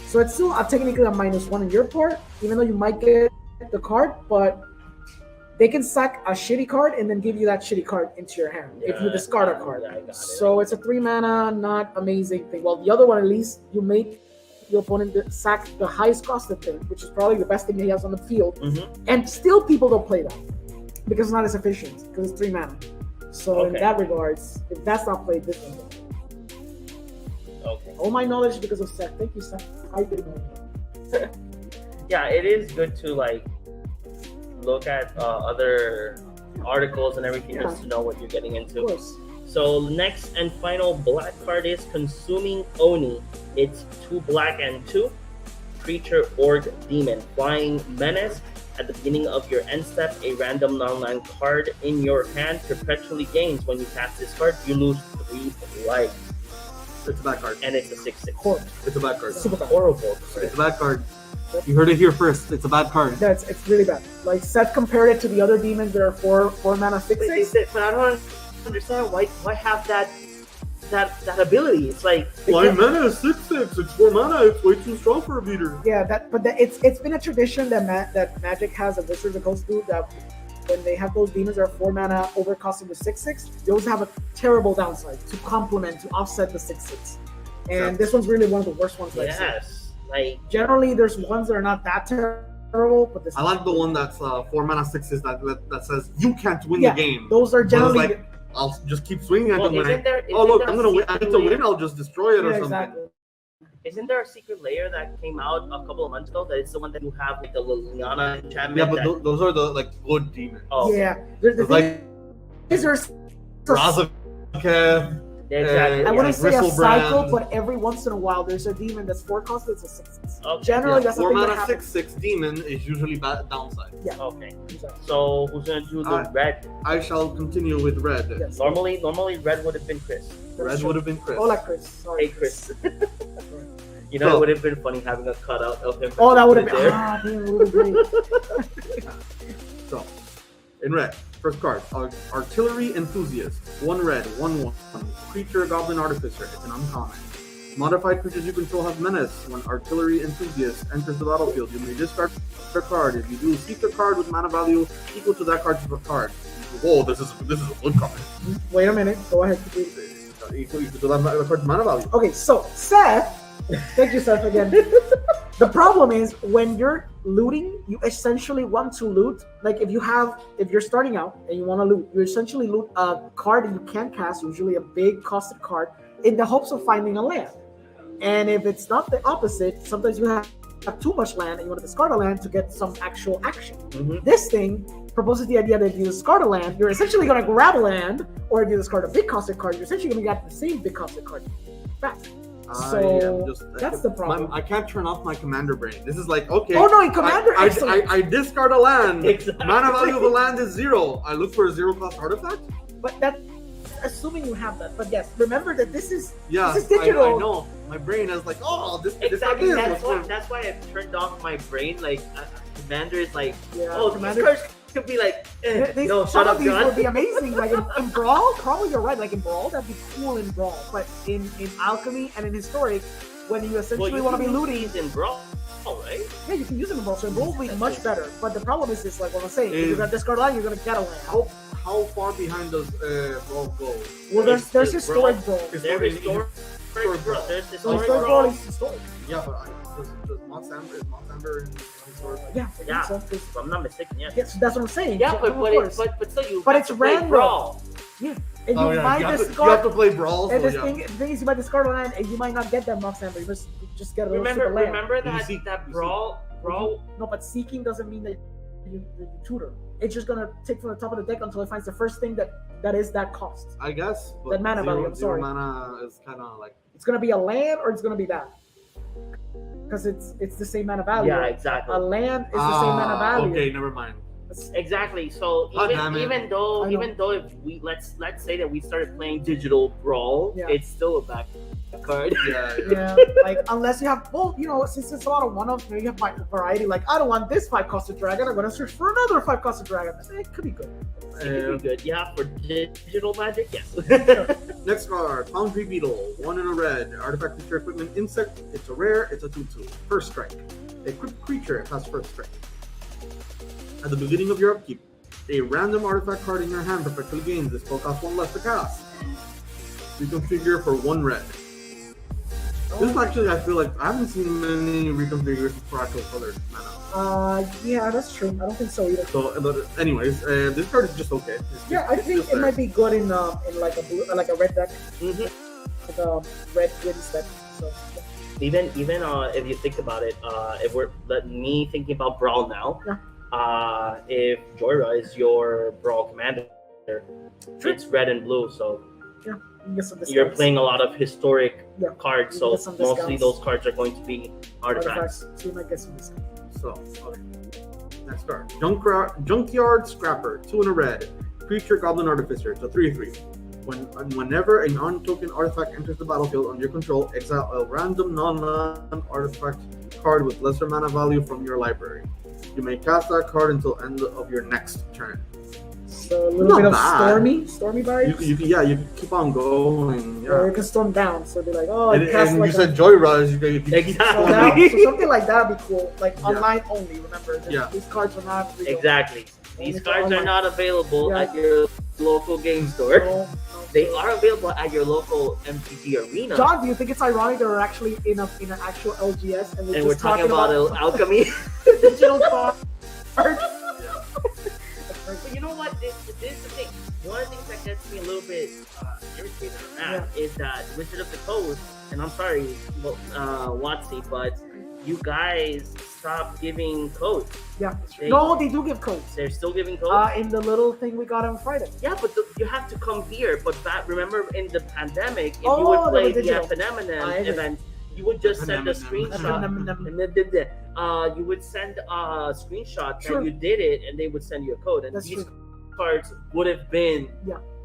So it's still technically a -1 on your part, even though you might get the card, but they can sack a shitty card and then give you that shitty card into your hand if you discard a card. Yeah, I got it. So it's a 3 mana, not amazing thing. Well, the other one, at least, you make your opponent sack the highest costed thing, which is probably the best thing he has on the field. And still people don't play that because it's not as efficient, because it's 3 mana. So in that regards, if that's not played, this one. Okay. All my knowledge because of Seth. Thank you, Seth. I didn't know. Yeah, it is good to like look at other articles and everything just to know what you're getting into. Of course. So next and final black card is Consuming Oni. It's 2 black and 2. Creature, Orc, Demon. Flying Menace. At the beginning of your end step, a random non-land card in your hand perpetually gains. When you cast this card, you lose 3 life. It's a bad card. And it's a 6/6. Horrible. It's a bad card. Super bad. Horrible. It's a bad card. You heard it here first. It's a bad card. It's really bad. Like Seth compared it to the other demons that are 4 mana 6/6. But I don't understand why have that ability. It's like Flying mana is 6/6. It's 4 mana. It's way too strong for a beater. Yeah, it's been a tradition that Magic has, and Wizards of the Coast do, that when they have those demons that are 4 mana overcosted with 6/6, they always have a terrible downside to complement, to offset the 6/6. And this one's really one of the worst ones. yes. Like Generally, there's ones that are not that terrible, but this I like the one that's 4 mana 6s that says you can't win the game. Those are But it's generally like, I'll just keep swinging at well, them. When isn't there, oh look, there I'm a gonna win. I secret need to layer- win. I'll just destroy it or something. exactly. Isn't there a secret layer that came out a couple of months ago that is the one that you have with the Liliana enchantment? Yeah, but those are the like good demons. Oh, Yeah, the It's thing like is, there's Razaketh. exactly. I wouldn't say a Bristlebrand. cycle, but every once in a while there's a demon that's 4 costed, it's a 6/6. Okay. Generally, that's the 4 thing that mana happens. 6/6 demon is usually bad downside. Okay. Exactly. So who's gonna do the red? I shall continue with red. Yes. Normally red would have been Chris. Red would have been Chris. Oh, like Chris. Sorry, Hey Chris. You know, it would have been funny having a cutout of him. Oh, that would have been. there. Damn, it would have been great. So, in red, first card, Artillery Enthusiast. 1 red, 1/1. Creature, Goblin Artificer. It's an uncommon. Modified creatures you control have Menace. When Artillery Enthusiast enters the battlefield, you may discard a card. If you do, seek a card with mana value equal to that card's card. Whoa, this is a good card. Wait a minute. Go ahead. Equal to that card's mana value. Okay, so Seth, thank you, Seth, again. The problem is when you're looting, you essentially want to loot. Like if you're starting out and you want to loot, you essentially loot a card that you can't cast, usually a big costed card, in the hopes of finding a land. And if it's not the opposite, sometimes you have too much land and you want to discard a land to get some actual action. This thing proposes the idea that if you discard a land, you're essentially going to grab a land, or if you discard a big costed card, you're essentially going to get the same big costed card back. So that's the problem. I can't turn off my commander brain. This is like, okay. Oh no, in Commander, I discard a land. Exactly. Mana value of the land is 0. I look for a 0-cost artifact. But that's assuming you have that. But yes, remember that this is Yeah, this is digital. I know. My brain is like, oh, this Exactly. this. That's why I turned off my brain. Like Commander is like, Yeah, oh, Commander- these cards could be like, no, some shut up, of these John. would be amazing. Like in Brawl, probably you're right. Like in Brawl, that'd be cool in Brawl. But in Alchemy and in Historic, when you essentially want to be looting, these in Brawl, right? yeah, you can use them in Brawl. So in Brawl will be much better. But the problem is this, like what I'm saying, if Is- you're gonna discard a line, you're gonna get a land. How far behind does Brawl go? Well, there's There's Historic Brawl. It's There's already- historic Brawl. There's So historic Historic Brawl. Brawl is Historic. Yeah, but does Mox Amber in historic? Yeah, I Yeah. think so. If I'm not mistaken, yeah. Yes, that's what I'm saying. Yeah, So, but of but, course. but still, you But have it's to play random. Brawl. And you Oh yeah, might you have discard. to play Brawl. And So the thing is, you might discard a land, and you might not get that Mox Amber. You just get a little super land. Remember that see- that you Brawl. No, but seeking doesn't mean that you tutor. It's just gonna take from the top of the deck until it finds the first thing that is that cost. I guess. But That mana value, I'm sorry. Mana is kind of like. It's gonna be a land or it's gonna be that. Because it's the same mana value. Yeah, exactly. A land is the same mana value. Okay, never mind. Exactly. So God damn it. even I know. though if we let's say that we started playing digital Brawl, Yeah. it's still a back card. Yeah. Yeah, like unless you have, well, since it's a lot of one-offs, maybe you have variety. Like, I don't want this 5-costed dragon. I'm gonna search for another 5-costed dragon. It could be good. It could be good. Yeah, for digital Magic, yes. Next card, Foundry Beetle, 1 in a red, artifact creature equipment insect. It's a rare. It's a 2/2. First strike. Equipped creature has first strike. At the beginning of your upkeep, a random artifact card in your hand perpetually gains. This spell costs 1 less to cast. Reconfigure for 1 red. This actually, I feel like I haven't seen many reconfigurations for actual color mana. Yeah, that's true. I don't think so either. So, but anyways, this card is just okay. Yeah, I think it might be good in like a blue, like a red deck, like a red green deck. So Even if you think about it, if we're me thinking about Brawl now, if Joyra is your Brawl commander, it's red and blue, so yeah, you get some you're discounts. playing a lot of historic cards, you so get some mostly discounts. those cards are going to be artifacts. So you might get some discounts. So, okay. Next card. Junkyard Scrapper, 2 and a red. Creature Goblin Artificer, it's a 3/3. Whenever a non-token artifact enters the battlefield under your control, exile a random non-land artifact card with lesser mana value from your library. You may cast that card until end of your next turn. So a little Not bit of bad. stormy vibes. You can keep on going. Or Yeah. you can storm down, so they're like, oh, And, I cast and like you said Joy Rush, you can keep Exactly. down. So something like that would be cool. Like Yeah. online only. Remember, Yeah. these cards are not real. Exactly. These Only for cards are online. not available Yeah. at your local game store. No. They are available at your local MTG arena. John, do you think it's ironic that we're actually in an actual LGS and we're and just we're talking about alchemy. digital cards? But you know what? This is the thing. One of the things that gets me a little bit irritated on that is that Wizard of the Coast, and I'm sorry, Watsy, but you guys stopped giving codes. Yeah. No, they do give codes. They're still giving codes? In the little thing we got on Friday. Yeah, but you have to come here. But remember in the pandemic, if you Oh, would they were play the digital. FNM event, you would just send a screenshot. And you would send a screenshot True. that you did it, and they would send you a code. And That's these true. cards would have been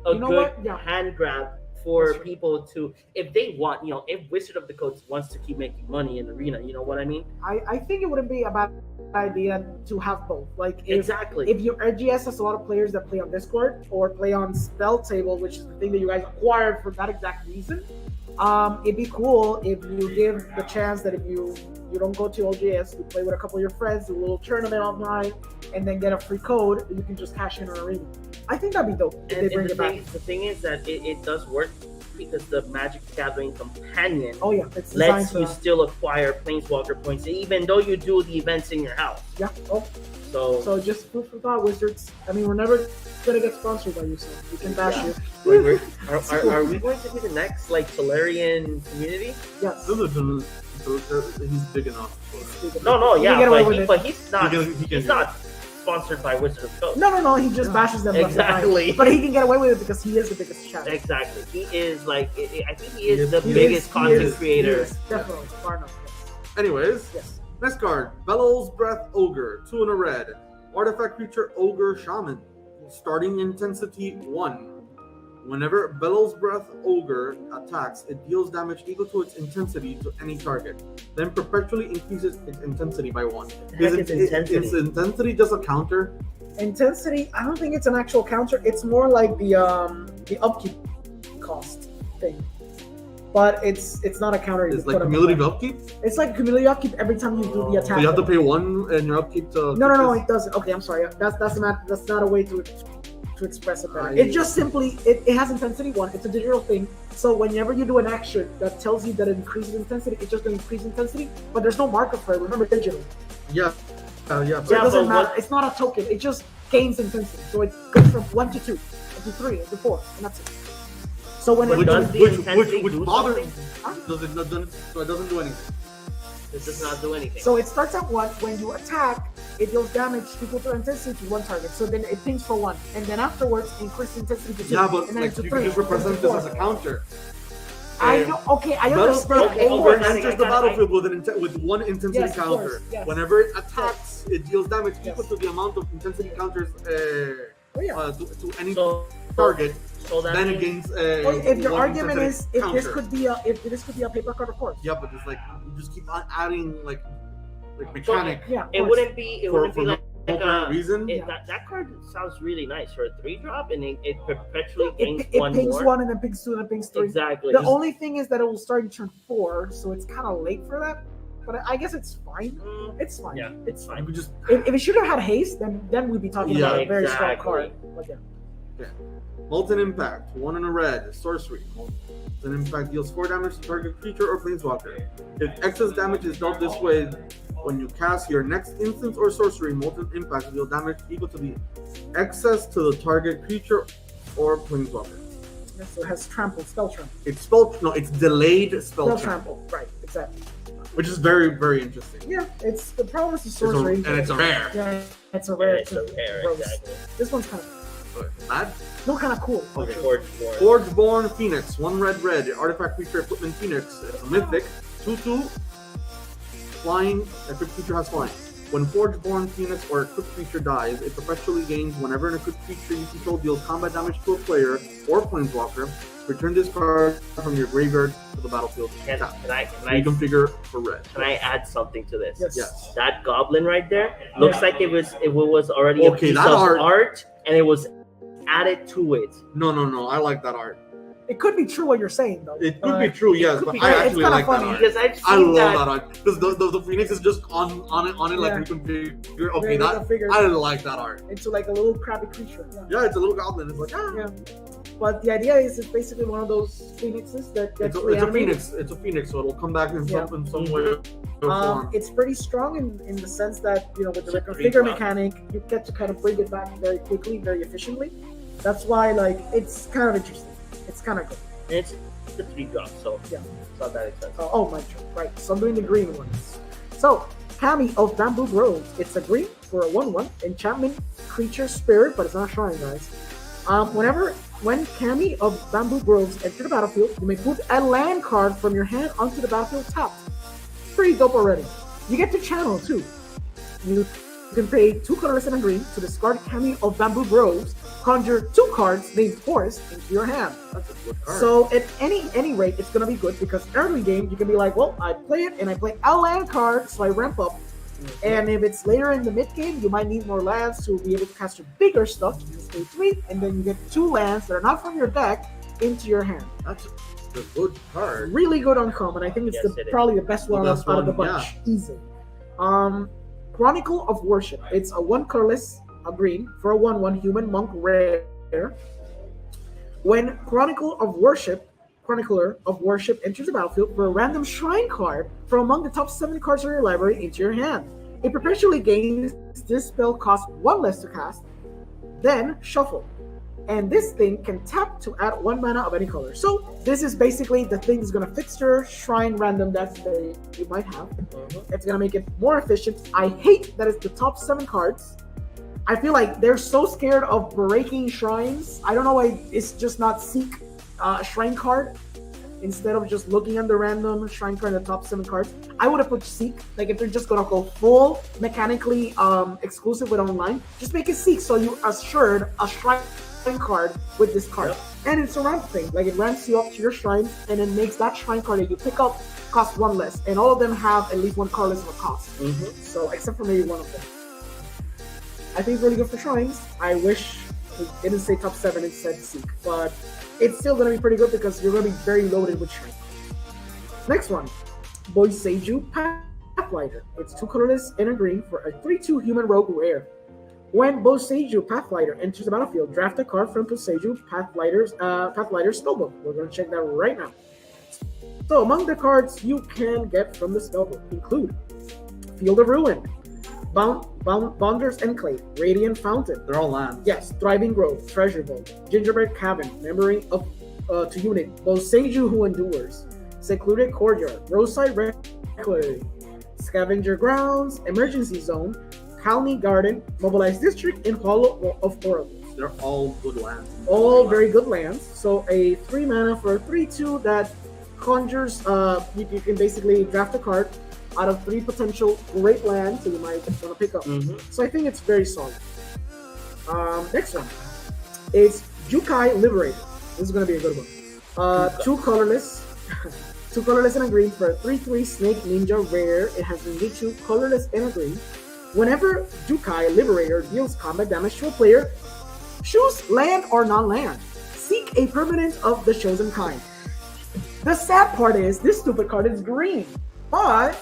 a You know good what? Yeah. hand grab for That's true. people to, if they want, if Wizard of the Coast wants to keep making money in Arena, you know what I mean? I think it wouldn't be a bad idea to have both. Like Exactly. If your RGS has a lot of players that play on Discord or play on Spell Table, which is the thing that you guys acquired for that exact reason, it'd be cool if you give the chance that if you don't go to OGS, you play with a couple of your friends, do a little tournament online, and then get a free code, you can just cash in an arena. I think that'd be dope if they bring it back. The thing is that it does work because the Magic the Gathering companion Oh yeah, it's designed lets you still acquire Planeswalker points, even though you do the events in your house. Yeah. Oh, So just food for thought, Wizards. I mean, we're never gonna get sponsored by you, so we can bash you. are we going to be the next Solarian community? Yes. He's big enough. No, He yeah, can get away with it. but he's not. He can He's not sponsored by Wizard of the Coast. No, he just bashes them left and right. Exactly. But he can get away with it because he is the biggest channel. Exactly. He is I think he is the He biggest is- content he is- creator. he is, definitely, far enough. Anyways, Yes. next card. Bellows Breath Ogre, 2 and a red. Artifact creature Ogre Shaman. Starting intensity 1. Whenever Bellows Breath Ogre attacks, it deals damage equal to its intensity to any target. Then perpetually increases its intensity by 1. Heck is intensity? Is intensity just a counter? Intensity, I don't think it's an actual counter. It's more like the upkeep cost thing. But it's not a counter. It's like cumulative upkeep? It's like cumulative upkeep every time you do the attack. So you have to pay 1 in your upkeep to... No, it doesn't. Okay, I'm sorry. That's not a way to express it better. It just simply it has intensity 1. It's a digital thing. So whenever you do an action that tells you that it increases intensity, it's just going to increase intensity. But there's no marker for it. Remember, digital. Yeah. So Yeah, it doesn't but matter. It's not a token. It just gains intensity. So it goes from 1 to 2, to 3, to 4, and that's it. So when But it does the intensity which do bothers something? does it not do, so it doesn't do anything. This does not do anything. So it starts at 1. When you attack, it deals damage equal to intensity to 1 target. So then it pings for 1, and then afterwards increase intensity to 2. Yeah, but and then like to you 3, can just represent this as a counter. I know. Okay, I Bellows understand. Breath Ogre I enters the battlefield with 1 intensity Yes, of counter. course, yes. Whenever it attacks, it deals damage Yes. equal to the amount of intensity counters Oh, yeah. to any So target. so that Then it means gains Well, if your 1 argument intensity is if this counter. could be a paper card, of course. Yeah, but it's like you just keep on adding like mechanic Yeah. of it course. wouldn't be for like no apparent reason. that card sounds really nice for a 3-drop, and it perpetually It, gains it 1 pings more. 1 and then pings 2 and then pings 3. Exactly. The only thing is that it will start in turn 4, so it's kind of late for that. but I guess it's fine. It's fine. Yeah, it's fine. We just If it should have had haste, then we'd be talking Yeah, about a very strong exactly. card. But yeah. Molten Impact, 1 and a red, sorcery. Molten Impact deals 4 damage to target creature or planeswalker. If excess damage is dealt this way, when you cast your next instance or sorcery, Molten Impact will deal damage equal to the excess to the target creature or planeswalker. Yeah, so it has trample, spell trample. It's delayed spell Spell trample, trample, right, exactly. which is very, very interesting. Yeah, it's the problem is the It's sorcery. and it's a rare. Yeah, it's a rare. It's a rare, gross. exactly. This one's kind of Bad? no, kind of cool. Okay. actually. Forgeborn Phoenix, 1 red, artifact creature equipment Phoenix. It's a mythic, 2/2, flying. Equipped creature has flying. When Forgeborn Phoenix or equipped creature dies, it perpetually gains whenever an equipped creature you control deals combat damage to a player or planeswalker. Return this card from your graveyard to the battlefield. Can Tap. I Reconfigure for red. can I add something to this? Yes. Yes. That goblin right there looks like it was already Okay, a piece that of art- art and it was added to it. No, I like that art. It could be true what you're saying though. It could be true, yes, could but be- I it's actually kinda like that funny art. Because I've I seen love that. that art because the Phoenix is just on it like Yeah. reconfigure. Okay, Very that reconfigured. I like that art. Into like a little crappy creature. Yeah. Yeah, it's a little goblin. It's like Yeah. But the idea is it's basically one of those phoenixes that gets it's a reanimated. phoenix. It's a phoenix, so it'll come back in Yeah. some way. or form. It's pretty strong in the sense that, with the It's a reconfigure 3-drop. mechanic, you get to kind of bring it back very quickly, very efficiently. That's why, it's kind of interesting. It's kind of good. And it's the 3-drop, so Yeah. it's not that expensive. Oh, my turn. Right. So I'm doing the green ones. So, Kami of Bamboo Grove. It's a green for a 1/1 enchantment creature spirit, but it's not a shrine, guys. When Kami of Bamboo Groves enter the battlefield, you may put a land card from your hand onto the battlefield tapped. Pretty dope already. You get to channel too. You can pay 2 colorless and a green to discard Kami of Bamboo Groves, conjure 2 cards named Forest into your hand. That's a good card. So at any rate, it's gonna be good because early game you can be like, well, I play it and I play a land card, so I ramp up. And if it's later in the mid game, you might need more lands to be able to cast your bigger stuff. You just pay 3, and then you get 2 lands that are not from your deck into your hand. That's a good card. Really good uncommon. I think it's Yes, it is. probably the best one best out of the one, bunch. Easy. Chronicle of Worship. It's a 1 colorless, a green for a 1/1 human monk rare. When Chronicler of Worship enters the battlefield for a random shrine card from among the top 7 cards of your library into your hand. It perpetually gains this spell costs 1 less to cast, then shuffle. And this thing can tap to add 1 mana of any color. So this is basically the thing that's going to fix your shrine random decks that you might have. It's going to make it more efficient. I hate that it's the top 7 cards. I feel like they're so scared of breaking shrines. I don't know why it's just not Seek shrine card instead of just looking at the random shrine card in the top 7 cards. I would have put Seek. Like if they're just gonna go full mechanically exclusive with online, just make it Seek so you assured a shrine card with this card. Yep. And it's a ramp thing. Like it ramps you up to your shrines and it makes that shrine card that you pick up cost 1 less. And all of them have at least 1 card less of a cost. So except for maybe one of them. I think it's really good for shrines. I wish it didn't say top 7, it said Seek. But it's still going to be pretty good because you're going to be very loaded with shrine. Next one, Boiseiju Pathfinder. It's 2 colorless and a green for a 3/2 human rogue rare. When Boiseiju Pathfinder enters the battlefield, draft a card from Boiseiju Pathfinder's spellbook. We're going to check that right now. So among the cards you can get from the spellbook include Field of Ruin, Bonder's Enclave, Radiant Fountain. They're all lands. Yes, Thriving Grove, Treasure Vault, Gingerbread Cabin, Memory of to Unit, Boseiju Who Endures, Secluded Courtyard, Roadside Reclairy, Scavenger Grounds, Emergency Zone, Calmy Garden, Mobilized District, and Hollow of Oracles. They're all good lands. All very good lands. So a 3 mana for a 3/2 that conjures. You can basically draft a card out of 3 potential great lands that you might want to pick up. So I think it's very solid. Next one is Jukai Liberator. This is going to be a good one. 2 colorless. 2 colorless and a green for a 3/3 Snake Ninja rare. It has been 2 colorless and a green. Whenever Jukai Liberator deals combat damage to a player, choose land or non-land. Seek a permanent of the chosen kind. The sad part is this stupid card is green, but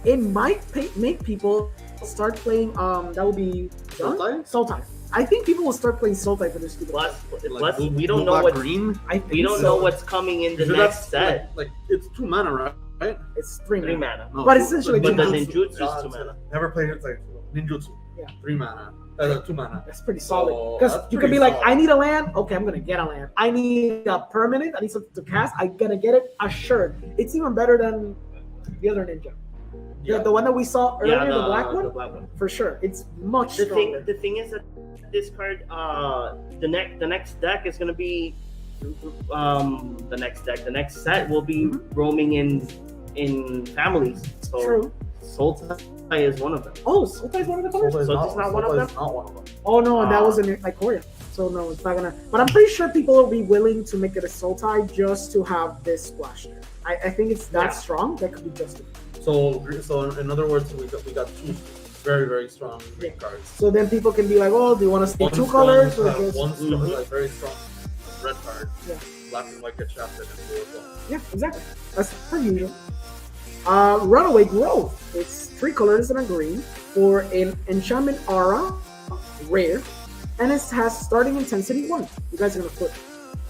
it might make people start playing. That would be Sultai. I think people will start playing Sultai for this stupid. Plus, we don't know what green. we don't know what's coming in the next set. Like it's 2 mana, right? It's 3 3 mana. mana. No, But essentially, But the ninjutsu. ninjutsu is 2 mana. Never played it like ninjutsu. Yeah. 3 mana. 2 mana. That's pretty solid. So, Because that's you can pretty be like, solid. I need a land. Okay, I'm gonna get a land. I need a permanent. I need something to cast. I'm gonna get it. Assured. It's even better than the other ninja. Yeah. The one that we saw earlier, the black one. The black one. For sure, it's much The stronger. thing is that this card, the next deck is gonna be, the next set will be roaming in families. So True. Sultai is one of them. Oh, Sultai is one of the colors. So it's not one of them? Not one of them. Oh no, and that was in like Korea. So no, it's not gonna. But I'm pretty sure people will be willing to make it a Sultai just to have this splash. I think it's that strong. That could be justified. So in other words, we got 2 very, very strong green cards. So then people can be like, oh, do you want to stay One 2 strong, colors? Or just... one strong, like very strong red card. Yeah. Black and white get shafted and blue as well. Yeah, exactly. That's per usual. Runaway Grove. It's 3 colors and a green for an enchantment aura, rare, and it has starting intensity 1. You guys are gonna put.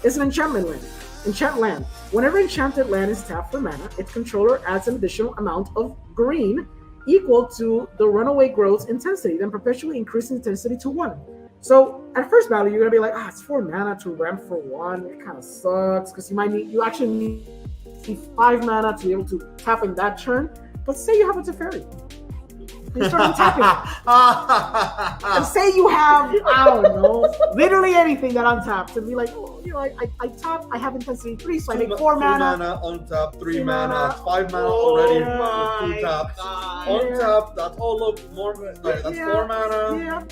It's an enchantment land. Enchant land. Whenever enchanted land is tapped for mana, its controller adds an additional amount of green equal to the Runaway Grove's intensity, then perpetually increasing intensity to 1. So at first value, you're gonna be like, it's 4 mana to ramp for 1. It kind of sucks because you actually need 5 mana to be able to tap in that turn. But say you have a Teferi, you start tapping it. And say you have, I don't know, literally anything that untaps and be like, I tap, I have intensity 3, so I make 4 mana. 2 mana, untap, 3 3 mana, mana. 5 mana Oh already my with 2 taps. God. Untap, that's all of more. That's 4 mana. Yeah.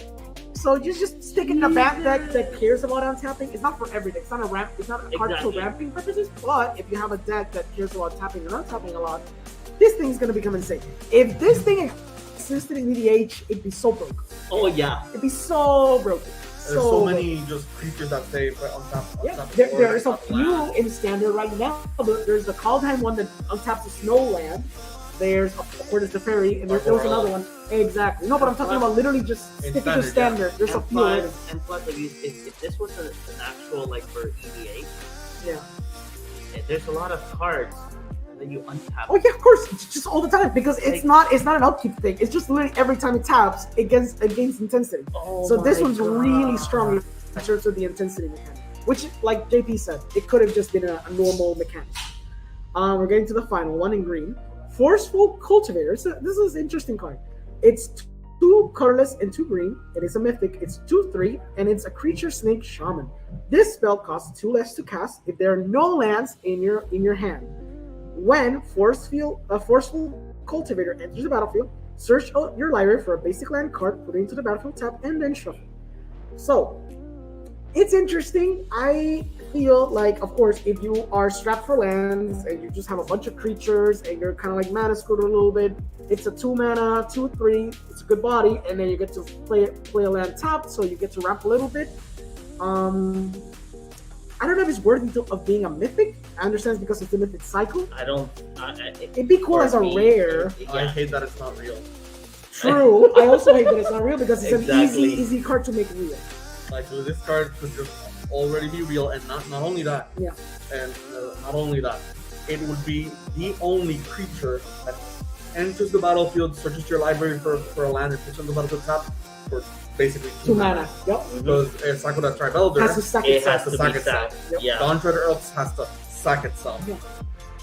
So you just stick it in a back deck that cares about untapping. It's not for every deck. It's not a ramp. It's not a card for Exactly. ramping purposes. But if you have a deck that cares about tapping and untapping a lot, this thing's gonna become insane. If this thing existed in EDH, it'd be so broke. Oh yeah. It'd be so broken. There's so many just creatures that say untap. Yeah, there's a few in standard right now. There's the Kaldheim one that untaps the snow land. There's, of course, the fairy, and there was another one. Exactly. No, but I'm talking about literally just sticking to standard. There's a few already. And plus, if this was an actual like for EDH, Yeah. there's a lot of cards that you untap. Oh yeah, of course. It's just all the time because it's not an upkeep thing. It's just literally every time it taps, it gains intensity. Oh So this my one's God. really strong in terms of the intensity mechanic. Which, like JP said, it could have just been a normal mechanic. We're getting to the final one in green. Forceful Cultivators. This is an interesting card. It's 2 colorless and 2 green. It is a mythic. It's 2/3, and it's a creature snake shaman. This spell costs 2 less to cast if there are no lands in your hand. When Forceful Cultivator enters the battlefield, search out your library for a basic land card, put it into the battlefield tab, and then shuffle. So it's interesting. I feel like, of course, if you are strapped for lands and you just have a bunch of creatures and you're kind of like mana screwed a little bit, it's a 2 mana, 2/3. It's a good body, and then you get to play a land tapped, so you get to ramp a little bit. I don't know if it's worthy of being a mythic. I understand it's because it's the mythic cycle. I don't. It'd be cool as a rare. I hate that it's not real. True. I also hate that it's not real because it's Exactly. an easy card to make real. Like so this card could just already be real, and not only that. Yeah. And not only that, it would be the only creature that enters the battlefield, searches your library for a land, and puts on the battlefield tap for basically 2 mana. Yep. Because Sakura Tribe Elder Has to sack It itself. has to sack be itself. sacked. Yep. Yeah. Dawn Treader Elves has to sack itself. Yeah.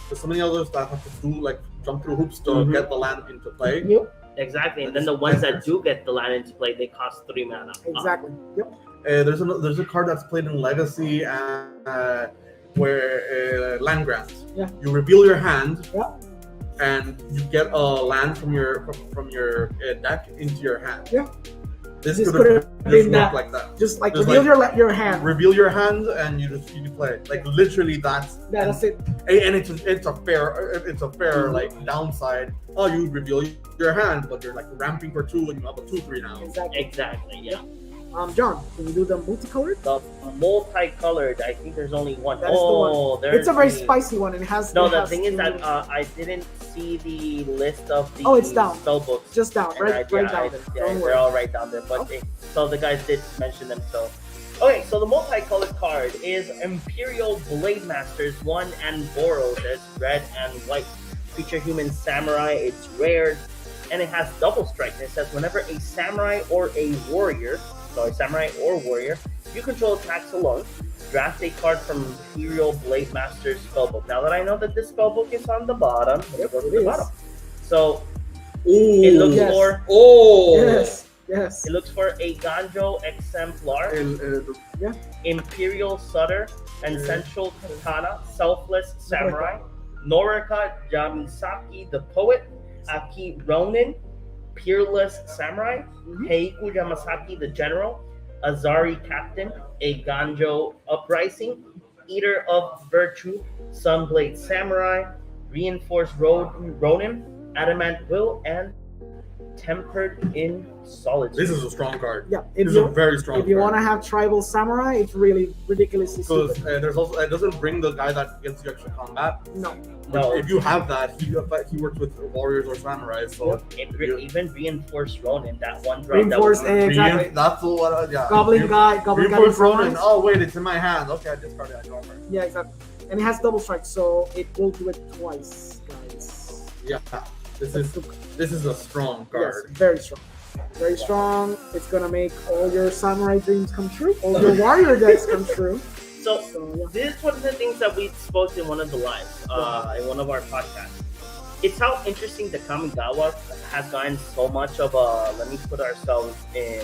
There's so many others that have to do like jump through hoops to get the land into play. Yep. Exactly. And then the ones that do get the land into play, they cost 3 mana. Exactly. Yep. There's a card that's played in Legacy and where land grant. Yeah. You reveal your hand. Yeah. And you get a land from your deck into your hand. Yeah. This This could have been just that. worked like that. Just like Just reveal your hand. Reveal your hand and you play. Like literally that's That's it. and it's a fair like downside. Oh, you reveal your hand, but you're like ramping for 2 and you have a 2/3 now. Exactly. Exactly. Yeah. John, can you do the multicolored? The multicolored, I think there's only one. That is the one. There's It's a very the- spicy one, and it has. No, it the has thing is to- that I didn't see the list of the Oh, it's down. spell books. just down, And right down there. yeah, Don't they're worry. all right down there. But so the guys did mention them. So, okay, so the multicolored card is Imperial Blade Masters 1 and Boros. There's red and white. Feature human samurai. It's rare, and it has double strike. And it says whenever a samurai or warrior, you control attacks alone, draft a card from Imperial Blade Master's spellbook. Now that I know that this spellbook is on the bottom, Yep, go to it the is. bottom. So Ooh. it looks Yes. for Yes. it looks for a Ganjo Exemplar, Imperial Sutter, and Central Katana, Selfless Samurai, Norika Yamisaki the Poet, Aki Ronin, Peerless Samurai, Heiku Yamasaki the General, Azari Captain, a Ganjo Uprising, Eater of Virtue, Sunblade Samurai, Reinforced Ronin, Adamant Will, and Tempered in Solitude. This is a strong card. Yeah. This is a very strong If you card. want to have tribal samurai, it's really ridiculously Because stupid. there's also it doesn't bring the guy that gets you extra combat. No. No, If you have that, he works with warriors or samurais. So even Reinforced Ronin, that one drop Reinforced, that was, exactly. that's the one. Yeah. Goblin guy Reinforced is Ronin. nice. Oh wait, it's in my hand. Okay, I discarded that card. Yeah, exactly. And it has double strike, so it will do it twice, guys. Yeah. This is a strong card. Yes, very strong. Very strong. It's gonna make all your samurai dreams come true, all your warrior decks come true. so So yeah. this is one of the things that we spoke in one of the lives, in one of our podcasts. It's how interesting the Kamigawa has gotten so much of a. Let me put ourselves in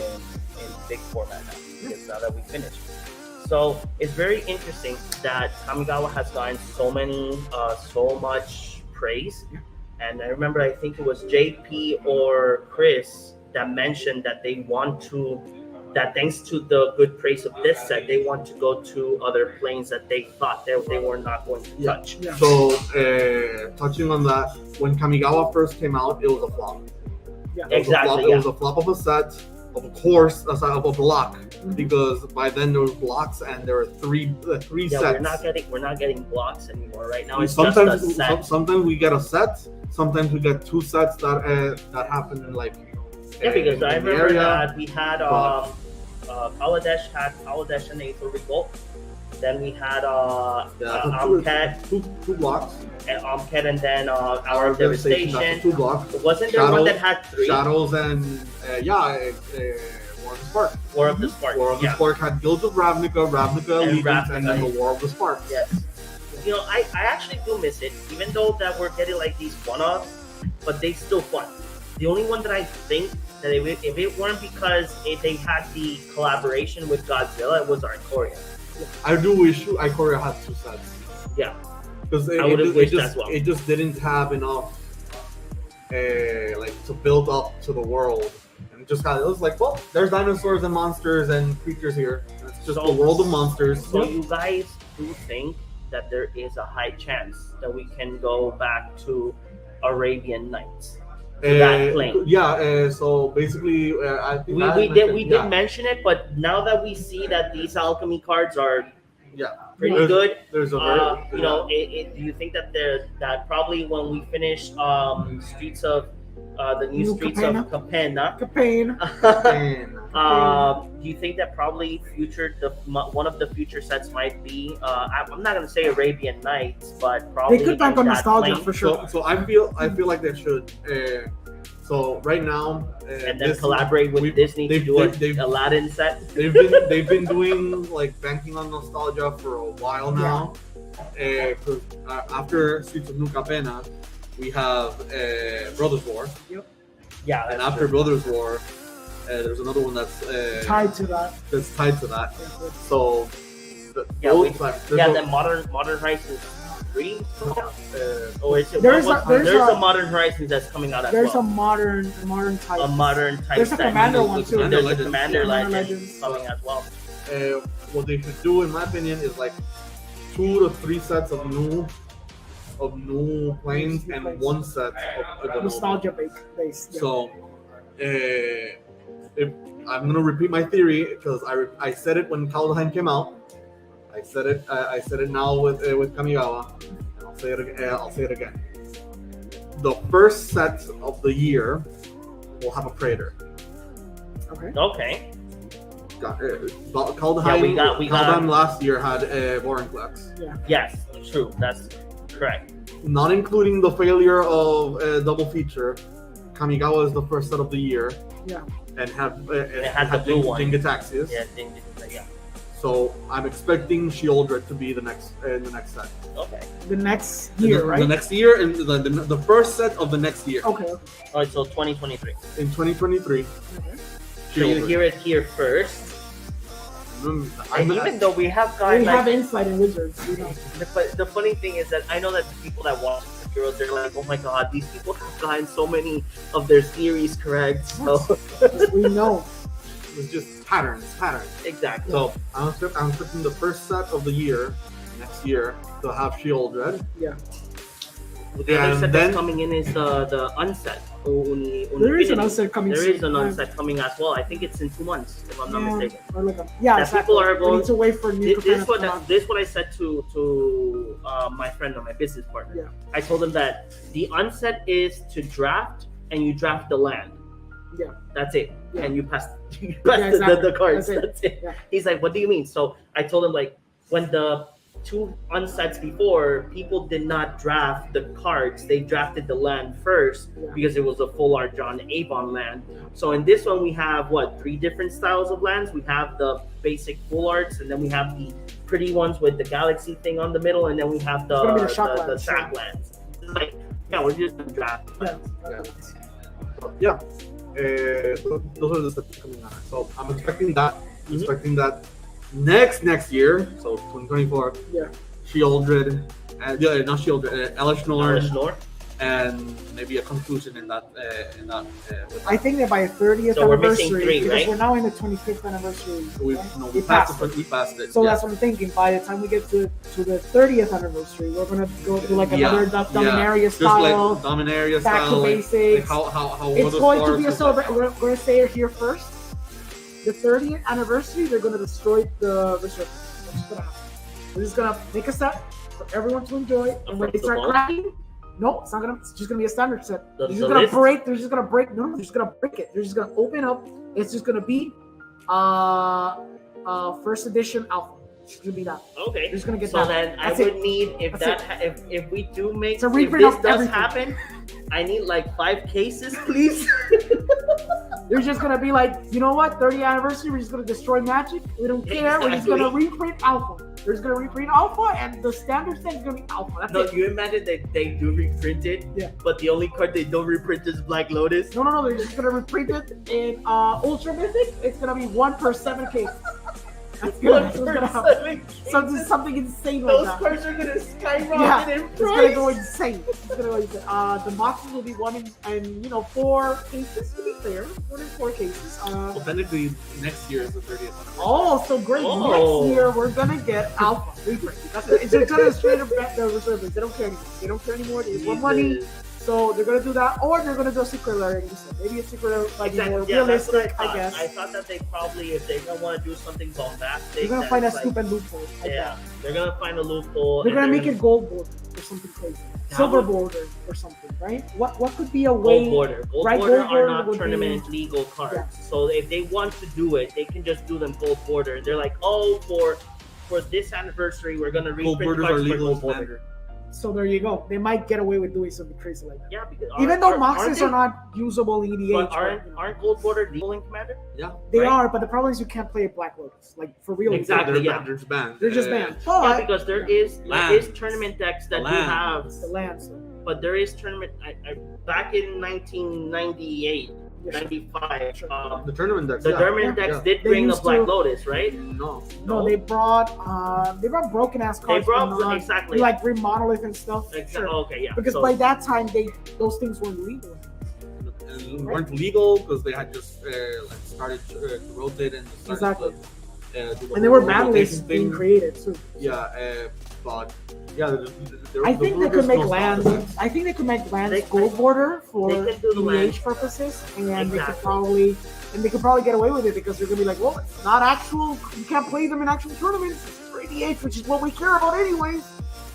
big format now, because now that we finished. So it's very interesting that Kamigawa has gotten so much praise. And I remember, I think it was JP or Chris that mentioned that they want to, that thanks to the good praise of this set, they want to go to other planes that they thought they were not going to touch. Yeah. So touching on that, when Kamigawa first came out, it was a flop. Yeah. Exactly, It was a flop of a set, of a course, a set of a block. Mm-hmm. Because by then there was blocks and there were three Yeah, sets. we're not getting blocks anymore right now. It's just a set. Sometimes we get a set. Sometimes we get two sets that happen like. Yeah, because in I the remember area. that we had Kaladesh and Aether Revolt. Then we had Amket two blocks. and then Hour of That's Devastation. two blocks. Wasn't there one that had three? Shadows and War of the Spark. War of the Spark. War of the Yeah. Spark had Guilds of Ravnica, Allegiance, and then the War of the Spark. Yes. You know, I actually do miss it, even though that we're getting like these one-offs, but they still fun. The only one that I think that if it weren't because they had the collaboration with Godzilla, it was Arcoria. I do wish Ikoria had two sets. Yeah. Because I would've wished as well. it just didn't have enough to build up to the world. And just it was like, well, there's dinosaurs and monsters and creatures here. And it's just So- the world of monsters. So you guys do think that there is a high chance that we can go back to Arabian Nights? that plane. Yeah, so basically, I think We did mention it, but now that we see that these alchemy cards are pretty There's- good, There's a do you think that probably when we finish Streets of the new Streets Capenna. of Capenna, Campaign. do you think that probably one of the future sets might be I'm not gonna say Arabian Nights, but probably They could bank on that nostalgia plane, for sure. So I feel like they should. So right now, and then collaborate with Disney to do an Aladdin set. They've been doing like banking on nostalgia for a while now. After Streets of New Capenna, we have Brothers War. Yeah, And after Brothers War, there's another one that's Tied to that. That's tied to that. So, the Modern Horizons 3 coming out. Or is it, There's there's a- a Modern Horizons that's coming out as There's well. a modern type. A modern type There's a set. Commander one too. There's a Legends. Commander Commander Legends Legends. coming as well. what they should do, in my opinion, is like 2 to 3 sets of new planes and 1 set of nostalgia based. Yeah. So, I'm gonna repeat my theory because I said it when Kaldheim came out. I said it now with Kamigawa, and I'll say it again. The first set of the year will have a Praetor. Okay. Okay. Kaldheim, Yeah, we got Kaldheim last year had Vorinclex. Yeah. Yes, true. That's correct. Not including the failure of Double Feature, Kamigawa is the first set of the year. Yeah. And had the blue one. Jingataxius. Yeah. So I'm expecting Shieldred to be the next set. Okay. The next year, right? The next year, and the first set of the next year. Okay. All right. So 2023. In 2023. Okay. So you hear it here first. And even though we have We gotten have insight in wizards, you know. the funny thing is that I know that the people that watch Heroes, they're like, oh my god, these people have gotten so many of their theories correct. So We know. It's just patterns. exactly. So I'm expecting the first set of the year, next year, to have Shieldred. Yeah. The other and set then- that's coming in is the unset. There is an unset coming There soon. is an unset coming as well. I think it's in 2 months, if I'm not mistaken. Or like yeah, That exactly. people are We going- need to wait for new This Capana is what I said to my friend or my business partner. Yeah. I told him that the unset is to draft and you draft the land. Yeah. That's it. Yeah. And you pass, exactly. the cards. That's it. That's it. Yeah. He's like, what do you mean? So I told him like when the 2 unsets before, people did not draft the cards. They drafted the land first Yeah. because it was a full art John Avon land. So in this one we have 3 different styles of lands. We have the basic full arts, and then we have the pretty ones with the galaxy thing on the middle, and then we have It's gonna be the the shock lands, track lands. It's like, yeah, we're just gonna draft. Yeah. So those are the steps coming out. So I'm expecting that. Mhm. Expecting that next year, so 2024. Yeah. Shieldred, not Shieldred, Elish Norn, Snore. and maybe a conclusion in that. With I think that by the 30th So we're missing anniversary, 3, because right? we're now in the 25th anniversary. we right? no, We we passed passed it. We passed it. So yeah. that's what I'm thinking. By the time we get to the 30th anniversary, we're gonna go to like another Dominaria Just style, like Dominaria back style, to like basics. how It's the going to be a stars- celebration. We're going to say it here first. The 30th anniversary, they're going to destroy the reserve. That's just going to happen. They're just going to make a set for everyone to enjoy, and when they The start vault? cracking, no, it's not gonna. It's just gonna be a standard set. The They're just list? gonna break. They're just gonna break. No, they're just gonna break it. They're just gonna open up. It's just gonna be, first edition alpha. It's gonna be that. Okay. They're just gonna get So that. then That's I it. would need if That's if we do make It's a if reprint this of does everything. happen, I need like 5 cases, please. They're just gonna be like, you know what? 30th anniversary. We're just gonna destroy Magic. We don't care. We're just gonna Exactly. reprint alpha. They're just gonna reprint alpha, and the standard set is gonna be alpha. That's No, it. you imagine that they do reprint it, Yeah. but the only card they don't reprint is Black Lotus. No. They're just gonna reprint it in Ultra Mythic. It's gonna be 1 per 7 cases. That's gonna happen. Something insane like Those that. cards are gonna skyrocket Yeah, in it's gonna go price. insane. It's gonna go insane. The boxes will be 1 and 4 cases to be fair. 1 in 4 cases. Well, technically, next year is the 30th anniversary. Oh, so great! Oh. Next year we're gonna get alpha reprint. That's it. They're gonna straight up bet the reserve list. They don't care anymore. They don't care anymore. They just want money. Jesus. So they're gonna do that, or they're gonna do a secret rarity. Maybe a secret like Exactly. more Yeah, that's what realistic, I I thought. guess. I thought that they probably, if they don't want to do something bombastic, They're gonna that's find a like- stupid loophole. I Yeah, guess. they're gonna find a loophole. They're and gonna make it gold border or something crazy. Silver would- border or something, right? What could be a Gold way? border. Gold right, border gold are border not would tournament legal cards. Yeah. So if they want to do it, they can just do them gold border. They're like, oh, for this anniversary, we're gonna Gold reprint borders cards are for legal gold as border. Standard. So there you go. They might get away with doing something crazy like that. Yeah, because Even though aren't moxes they- are not usable in EDH, but aren't gold border legal in Commander? Yeah, they right? are. But the problem is you can't play a Black Lotus, like for real. Exactly. they're, yeah. they're just banned. They're just banned. Yeah, But because there is Lands. tournament decks that do Lands. have, the lands. but there is tournament. Back in 1998, Yeah, sure. 95, Sure. The tournament decks. the yeah. tournament decks yeah. did They bring the used Black to- Lotus, right? No. No, they brought broken ass They cards. brought from non- exactly. like Green Monolith and stuff. Exactly. Sure. Okay, yeah. Because so, by that time those things weren't legal. And weren't legal because they had just started to rotate and started Exactly. to, do the And there were whole battle rotation lists being thing. created too. Yeah, But yeah, I think they could make lands. I think they could make lands gold border for they can do the land. EDH purposes, and Exactly. they could probably get away with it because they're gonna be like, well, it's not actual. You can't play them in actual tournaments. It's for EDH, which is what we care about anyways.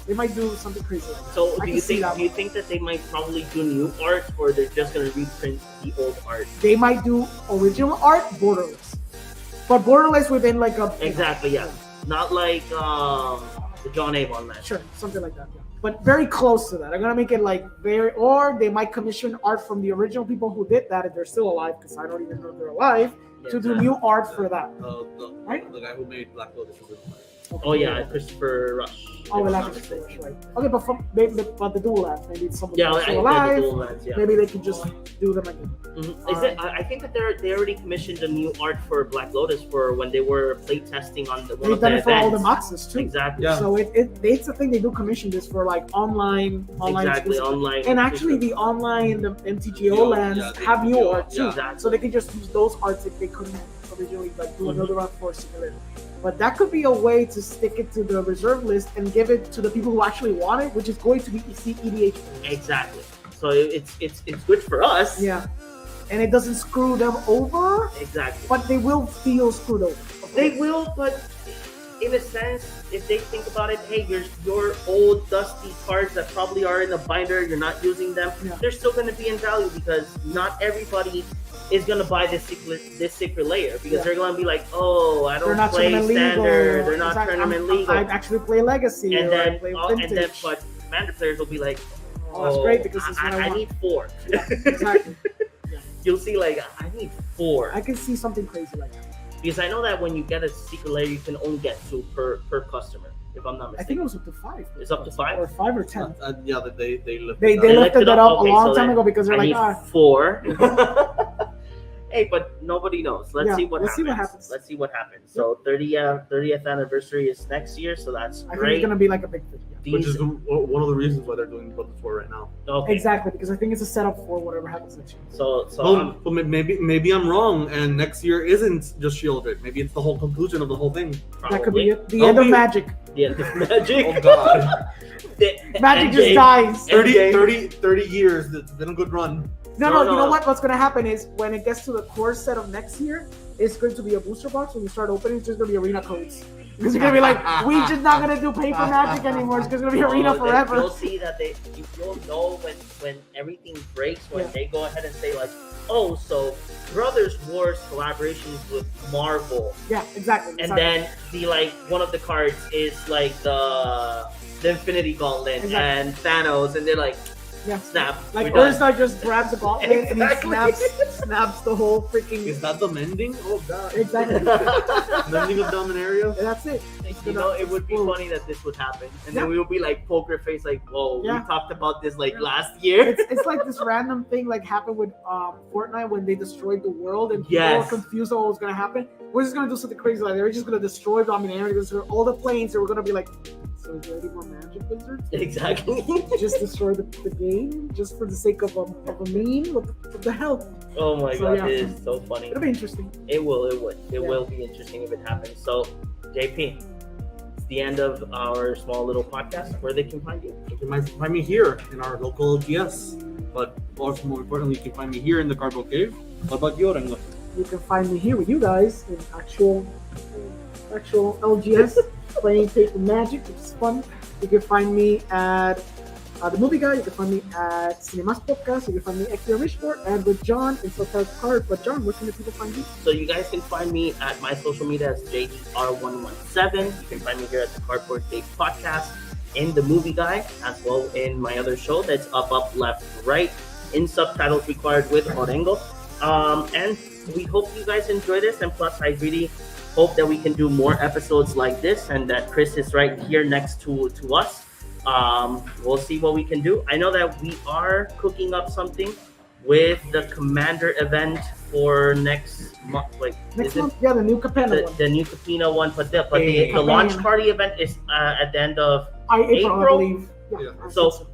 They might do something crazy like that. So I do can you see think that do you one. think that they might probably do new art, or they're just gonna reprint the old art? They might do original art borderless, but borderless within like a Exactly, yeah. Not like the John Avon land. Sure, something like that. Yeah. But very close to that. I'm gonna make it like very, or they might commission art from the original people who did that if they're still alive, because I don't even know if they're alive, to do new art for that. Right? The guy who made Black Lotus. Oh yeah, Christopher Rush. Oh, well, that's right. Okay, but but the dual lands, maybe it's someone Yeah, who's I still the alive. dual lands, yeah. Maybe they could just do them again. Mm-hmm. Is it? I think that they already commissioned a new art for Black Lotus for when they were playtesting on one They've of the done it for all the events. boxes too. Exactly. Yeah. So it's a thing they do commission this for like online Exactly. exclusive. Online. And actually, the online, the MTGO lands have new art too, Exactly. so they can just use those arts if they couldn't originally like do another round for Simulator. But that could be a way to stick it to the reserve list and give it to the people who actually want it, which is going to be EDH players. Exactly. So it's good for us. Yeah, and it doesn't screw them over, Exactly. but they will feel screwed over. They will, but in a sense, if they think about it, hey, your old dusty cards that probably are in a binder, you're not using them, Yeah. they're still going to be in value because not everybody is going to buy this secret layer because Yeah. they're going to be like, oh, I They're don't not play tournament legal. standard, they're not Exactly. tournament legal, I actually play Legacy, and or I then play and then Vintage. but Commander players will be like, Oh, that's great because it's what I I want. need 4. Exactly. You'll see, like, I need 4. I can see something crazy like that. Because I know that when you get a secret layer, you can only get 2 per customer, if I'm not I think mistaken. it was up to 5. It's up to 5? Or 5 or 10. Yeah, they lifted They that. lifted that up okay, a long so time then ago because they're I like, need 4. Hey, but nobody knows. Let's Yeah, see what let's happens. see what happens. Let's see what happens. So 30th anniversary is next year, so that's I think great. it's gonna be like a big thing. Yeah. Which These, is one of the reasons why they're doing Blood Tour right now. okay. Exactly, because I think it's a setup for whatever happens next year. So But maybe I'm wrong, and next year isn't just Shieldred. Maybe it's the whole conclusion of the whole thing. That could be probably it. The end of Magic. the end of Magic. Oh God. Magic just Endgame. dies. 30 years. It's been a good run. No, No. you know what? What's gonna happen is when it gets to the core set of next year, it's going to be a booster box. When you start opening, it's just gonna be arena codes. Because you're gonna be like, we're just not gonna do paper Magic anymore. It's just gonna be arena Then forever. You'll see that you'll know when everything breaks, when Yeah. they go ahead and say like, oh, so Brothers Wars collaborations with Marvel. Yeah, exactly. And then one of the cards is like the Infinity Gauntlet Exactly. and Thanos, and they're like, yeah. snap. Like we're done. Ursa just grabs the gauntlet Exactly. and he snaps the whole freaking. Is that the mending? Oh God. Exactly. Mending of Dominaria? And that's it. You know, it would be funny that this would happen, and Yeah. then we would be like poker face, like, whoa, Yeah. we talked about this like Yeah. last year. It's like this random thing like happened with Fortnite when they destroyed the world and people Yes. were confused on what was gonna happen. We're just gonna do something crazy like they're just gonna destroy Dominaria, destroy all the planes, and we're gonna be like, so is there any more Magic Wizards? Exactly. Just destroy the game just for the sake of a meme? What the hell? Oh my So, god, yeah. it is so funny. It'll be interesting. It will. It Yeah. will be interesting if it happens. So, JP, it's the end of our small little podcast. Where they can find you? You might find me here in our local LGS. But also more importantly, you can find me here in the Cardboard Cave. What about you, Orengo? You can find me here with you guys in actual LGS playing paper Magic, which is fun. You can find me at The Movie Guy. You can find me at Cinemas Podcast. You can find me at Akira Mishport and with John in Subtitled Card. But John, where can the people find you? So you guys can find me at my social media as JDR117. You can find me here at the Cardboard Cave Podcast, in The Movie Guy, as well in my other show that's up, left, right, in subtitles required with Orengo. And we hope you guys enjoy this, and plus I really hope that we can do more episodes like this and that Chris is right here next to us. We'll see what we can do. I know that we are cooking up something with the Commander event for next month. Next month? Yeah, the new Capenna one. the new Capena one, but the Hey. launch party event is at the end of April, I April? believe. Yeah. so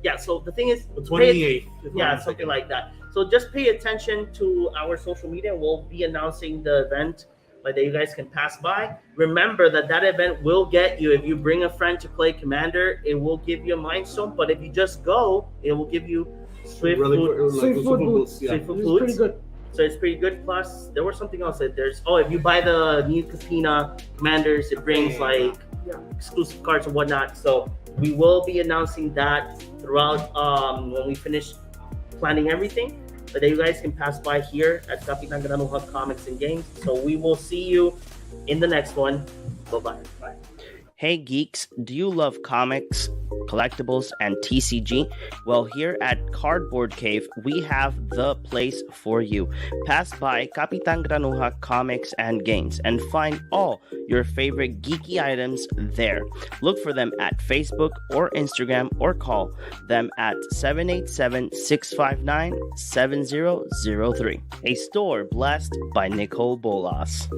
the thing is, The 28th. yeah, something like that. So just pay attention to our social media. We'll be announcing the event like that you guys can pass by. Remember that event will get you, if you bring a friend to play Commander, it will give you a Mind Stone, but if you just go, it will give you Swift Really Food. good, like Swift the Food Super Boots. Boots, yeah. Swift Food It's pretty Boots. good. So it's pretty good. Plus, there was something else that there's. Oh, if you buy the new Capina Commanders, it brings like Yeah. exclusive cards and whatnot. So we will be announcing that throughout when we finish planning everything. But then you guys can pass by here at Kapitan Granuja Comics and Games. So we will see you in the next one. Bye-bye. Bye. Hey geeks, do you love comics, collectibles, and TCG? Well, here at Cardboard Cave, we have the place for you. Pass by Kapitan Granuja Comics and Games and find all your favorite geeky items there. Look for them at Facebook or Instagram or call them at 787-659-7003. A store blessed by Nicole Bolas.